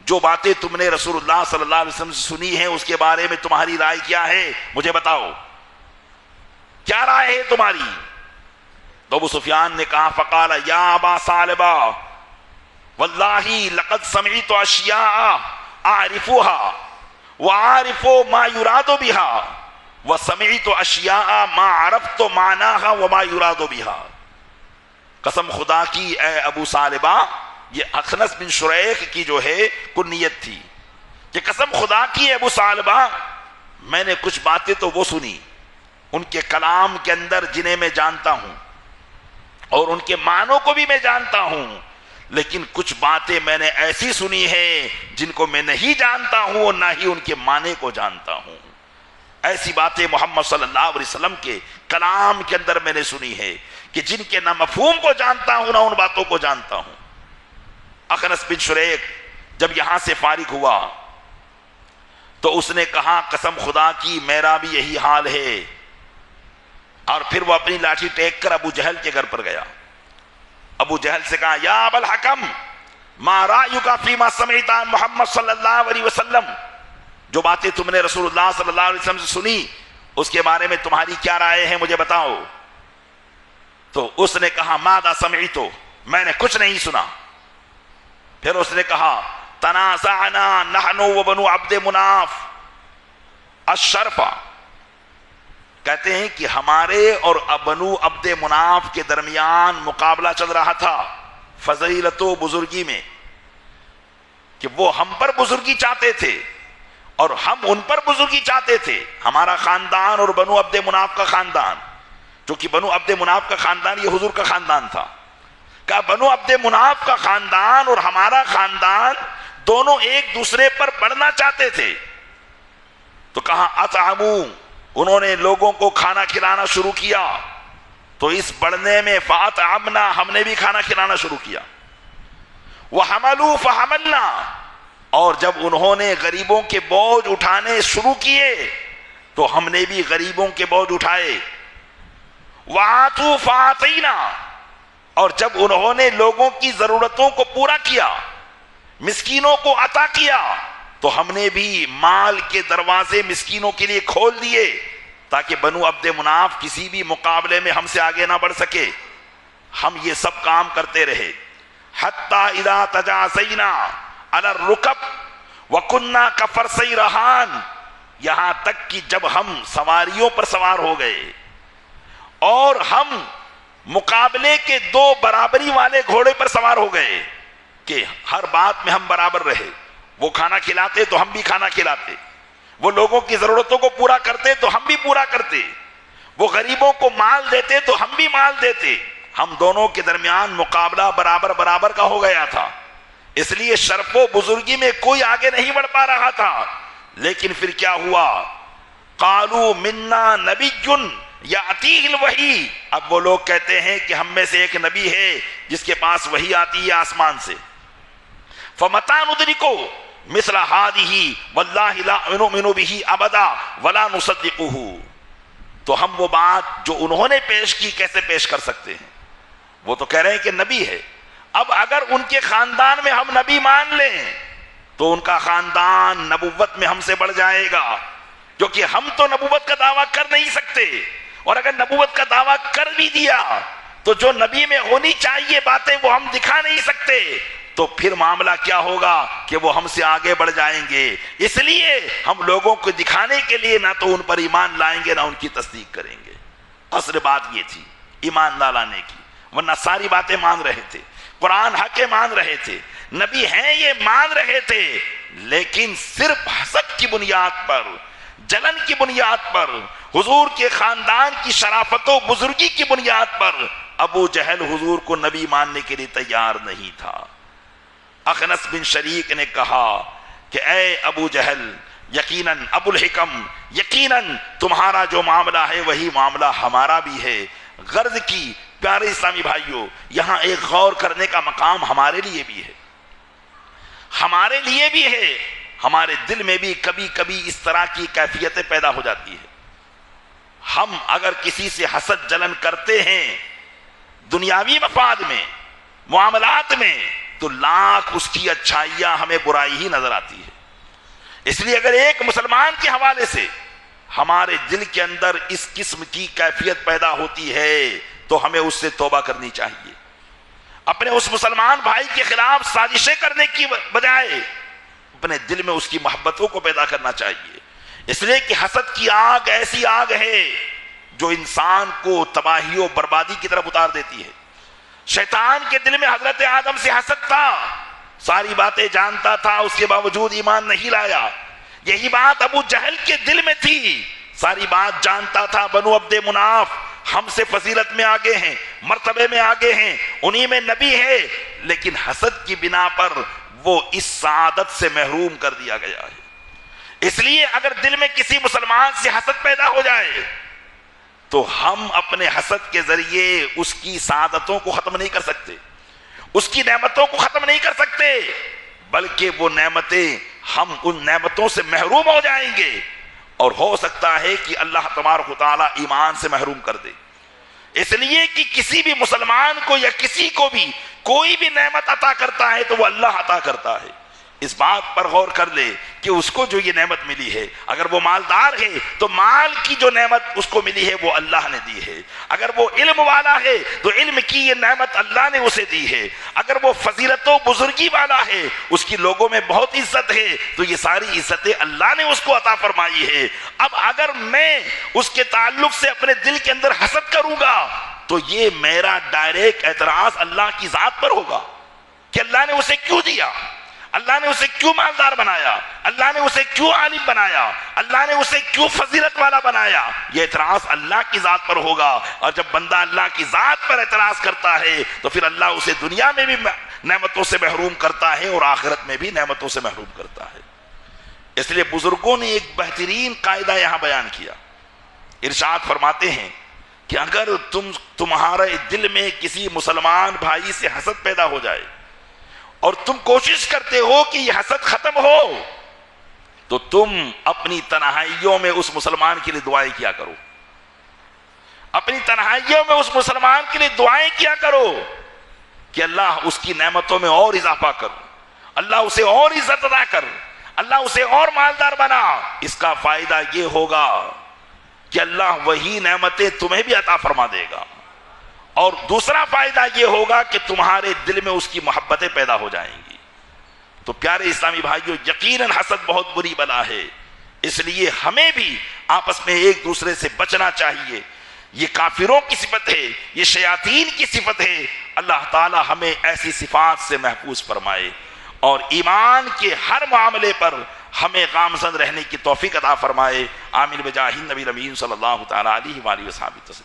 جو باتیں تم نے رسول اللہ صلی اللہ علیہ وسلم سے سنی ہیں اس کے بارے میں تمہاری رائے کیا ہے، مجھے بتاؤ کیا رائے ہے تمہاری؟ تو ابو سفیان نے کہا فقال یا ابا ثعلبہ واللہ لقد سمعت اشیاء اعرفها واعرف ما يراد بها وسمعت اشیاء ما عرفت معناها وما يراد بها۔ قسم خدا کی اے ابو ثعلبہ، یہ اخنس بن شریق کی جو ہے کنیت تھی، کہ قسم خدا کی ابو ثعلبہ میں نے کچھ باتیں تو وہ سنی ان کے کلام کے اندر جنہیں میں جانتا ہوں اور ان کے معنوں کو بھی میں جانتا ہوں، لیکن کچھ باتیں میں نے ایسی سنی ہیں جن کو میں نہیں جانتا ہوں اور نہ ہی ان کے معنی کو جانتا ہوں۔ ایسی باتیں محمد صلی اللہ علیہ وسلم کے کلام کے اندر میں نے سنی ہے کہ جن کے نہ مفہوم کو جانتا ہوں نہ ان باتوں کو جانتا ہوں۔ اخنس بن شریق جب یہاں سے فارغ ہوا تو اس نے کہا قسم خدا کی میرا بھی یہی حال ہے، اور پھر وہ اپنی لاٹھی ٹیک کر ابو جہل کے گھر پر گیا۔ ابو جہل سے کہا یا ابا الحکم ما رأیک فیما سمعت عن محمد صلی اللہ علیہ وسلم، جو باتیں تم نے رسول اللہ صلی اللہ علیہ وسلم سے سنی اس کے بارے میں تمہاری کیا رائے ہے، مجھے بتاؤ۔ تو اس نے کہا ماذا سمعت، میں نے کچھ نہیں سنا۔ پھر اس نے کہا تنازعنا نحن وبنو عبد مناف الشرف، کہتے ہیں کہ ہمارے اور بنو عبد مناف کے درمیان مقابلہ چل رہا تھا فضیلت و بزرگی میں، کہ وہ ہم پر بزرگی چاہتے تھے اور ہم ان پر بزرگی چاہتے تھے، ہمارا خاندان اور بنو عبد مناف کا خاندان، جو کہ بنو عبد مناف کا خاندان یہ حضور کا خاندان تھا، کہ بنو عبد مناف کا خاندان اور ہمارا خاندان دونوں ایک دوسرے پر بڑھنا چاہتے تھے۔ تو کہا اطعموا، انہوں نے لوگوں کو کھانا کھلانا شروع کیا، تو اس بڑھنے میں فاطعمنا، ہم نے بھی کھانا کھلانا شروع کیا، وحملوا فحملنا، اور جب انہوں نے غریبوں کے بوجھ اٹھانے شروع کیے تو ہم نے بھی غریبوں کے بوجھ اٹھائے، وآتوا فاعطینا، اور جب انہوں نے لوگوں کی ضرورتوں کو پورا کیا، مسکینوں کو عطا کیا، تو ہم نے بھی مال کے دروازے مسکینوں کے لیے کھول دیے تاکہ بنو عبد مناف کسی بھی مقابلے میں ہم سے آگے نہ بڑھ سکے۔ ہم یہ سب کام کرتے رہے حتی اذا تجاسینا علی الرکب وکننا کفرسی رہان، یہاں تک کہ جب ہم سواریوں پر سوار ہو گئے اور ہم مقابلے کے دو برابری والے گھوڑے پر سوار ہو گئے کہ ہر بات میں ہم برابر رہے، وہ کھانا کھلاتے تو ہم بھی کھانا کھلاتے، وہ لوگوں کی ضرورتوں کو پورا کرتے تو ہم بھی پورا کرتے، وہ غریبوں کو مال دیتے تو ہم بھی مال دیتے، ہم دونوں کے درمیان مقابلہ برابر برابر کا ہو گیا تھا، اس لیے شرف و بزرگی میں کوئی آگے نہیں بڑھ پا رہا تھا۔ لیکن پھر کیا ہوا؟ قالوا منا نبی یاتیہ الوحی، اب وہ لوگ کہتے ہیں کہ ہم میں سے ایک نبی ہے جس کے پاس وحی آتی ہے آسمان سے، فمتى ندرکو مثل هذه واللہ لا نؤمن به ابدا ولا نصدقه، تو ہم وہ بات جو انہوں نے پیش کی کیسے پیش کر سکتے ہیں؟ وہ تو کہہ رہے ہیں کہ نبی ہے. اب اگر ان کے خاندان میں ہم نبی مان لیں تو ان کا خاندان نبوت میں ہم سے بڑھ جائے گا، کیونکہ ہم تو نبوت کا دعویٰ کر نہیں سکتے، اور اگر نبوت کا دعویٰ کر بھی دیا تو جو نبی میں ہونی چاہیے باتیں وہ ہم دکھا نہیں سکتے، تو پھر معاملہ کیا ہوگا کہ وہ ہم سے آگے بڑھ جائیں گے. اس لیے ہم لوگوں کو دکھانے کے لیے نہ تو ان پر ایمان لائیں گے نہ ان کی تصدیق کریں گے. اصل بات یہ تھی ایمان نہ لانے کی، ورنہ ساری باتیں مان رہے تھے، قرآن حق مان رہے تھے، نبی ہیں یہ مان رہے تھے، لیکن صرف حسد کی بنیاد پر، جلن کی بنیاد پر، حضور کے خاندان کی شرافت و بزرگی کی بنیاد پر ابو جہل حضور کو نبی ماننے کے لیے تیار نہیں تھا. اخنس بن شریک نے کہا کہ اے ابو جہل، یقیناً ابو الحکم، یقیناً تمہارا جو معاملہ ہے وہی معاملہ ہمارا بھی ہے. غرض کی پیارے اسلامی بھائیوں، یہاں ایک غور کرنے کا مقام ہمارے لیے بھی ہے، ہمارے لیے بھی ہے. ہمارے دل میں بھی کبھی کبھی اس طرح کی کیفیتیں پیدا ہو جاتی ہے. ہم اگر کسی سے حسد جلن کرتے ہیں دنیاوی مفاد میں، معاملات میں، تو لاکھ اس کی اچھائیاں ہمیں برائی ہی نظر آتی ہے. اس لیے اگر ایک مسلمان کے حوالے سے ہمارے دل کے اندر اس قسم کی کیفیت پیدا ہوتی ہے تو ہمیں اس سے توبہ کرنی چاہیے. اپنے اس مسلمان بھائی کے خلاف سازشیں کرنے کی بجائے اپنے دل میں اس کی محبتوں کو پیدا کرنا چاہیے. اس لیے کہ حسد کی آگ ایسی آگ ہے جو انسان کو تباہی و بربادی کی طرف اتار دیتی ہے. شیطان کے دل میں حضرت آدم سے حسد تھا، ساری باتیں جانتا تھا، اس کے باوجود ایمان نہیں لایا. یہی بات ابو جہل کے دل میں تھی، ساری بات جانتا تھا، بنو عبد مناف ہم سے فضیلت میں آگے ہیں، مرتبے میں آگے ہیں، انہی میں نبی ہے، لیکن حسد کی بنا پر وہ اس سعادت سے محروم کر دیا گیا ہے. اس لیے اگر دل میں کسی مسلمان سے حسد پیدا ہو جائے تو ہم اپنے حسد کے ذریعے اس کی سعادتوں کو ختم نہیں کر سکتے، اس کی نعمتوں کو ختم نہیں کر سکتے، بلکہ وہ نعمتیں ہم ان نعمتوں سے محروم ہو جائیں گے، اور ہو سکتا ہے کہ اللہ تبارک و تعالیٰ ایمان سے محروم کر دے. اس لیے کہ کسی بھی مسلمان کو یا کسی کو بھی کوئی بھی نعمت عطا کرتا ہے تو وہ اللہ عطا کرتا ہے. اس بات پر غور کر لے کہ اس کو جو یہ نعمت ملی ہے، اگر وہ مالدار ہے تو مال کی جو نعمت اس کو ملی ہے وہ اللہ نے دی ہے. اگر وہ علم والا ہے تو علم کی یہ نعمت اللہ نے اسے دی ہے. اگر وہ فضیلت و بزرگی والا ہے، اس کی لوگوں میں بہت عزت ہے، تو یہ ساری عزتیں اللہ نے اس کو عطا فرمائی ہے. اب اگر میں اس کے تعلق سے اپنے دل کے اندر حسد کروں گا تو یہ میرا ڈائریکٹ اعتراض اللہ کی ذات پر ہوگا کہ اللہ نے اسے کیوں دیا، اللہ نے اسے کیوں مالدار بنایا، اللہ نے اسے کیوں عالم بنایا، اللہ نے اسے کیوں فضیلت والا بنایا. یہ اعتراض اللہ کی ذات پر ہوگا. اور جب بندہ اللہ کی ذات پر اعتراض کرتا ہے تو پھر اللہ اسے دنیا میں بھی نعمتوں سے محروم کرتا ہے اور آخرت میں بھی نعمتوں سے محروم کرتا ہے. اس لیے بزرگوں نے ایک بہترین قاعدہ یہاں بیان کیا. ارشاد فرماتے ہیں کہ اگر تمہارے دل میں کسی مسلمان بھائی سے حسد پیدا ہو جائے اور تم کوشش کرتے ہو کہ یہ حسد ختم ہو تو تم اپنی تنہائیوں میں اس مسلمان کے لیے دعائیں کیا کرو. اپنی تنہائیوں میں اس مسلمان کے لیے دعائیں کیا کرو کہ اللہ اس کی نعمتوں میں اور اضافہ کر، اللہ اسے اور عزت عطا کر، اللہ اسے اور مالدار بنا. اس کا فائدہ یہ ہوگا کہ اللہ وہی نعمتیں تمہیں بھی عطا فرما دے گا، اور دوسرا فائدہ یہ ہوگا کہ تمہارے دل میں اس کی محبتیں پیدا ہو جائیں گی. تو پیارے اسلامی بھائیوں، یقیناً حسد بہت بری بلا ہے. اس لیے ہمیں بھی آپس میں ایک دوسرے سے بچنا چاہیے. یہ کافروں کی صفت ہے، یہ شیاطین کی صفت ہے. اللہ تعالی ہمیں ایسی صفات سے محفوظ فرمائے اور ایمان کے ہر معاملے پر ہمیں گامزن رہنے کی توفیق عطا فرمائے. آمین بجاہ النبی الامین صلی اللہ تعالی علیہ وآلہ وسلم.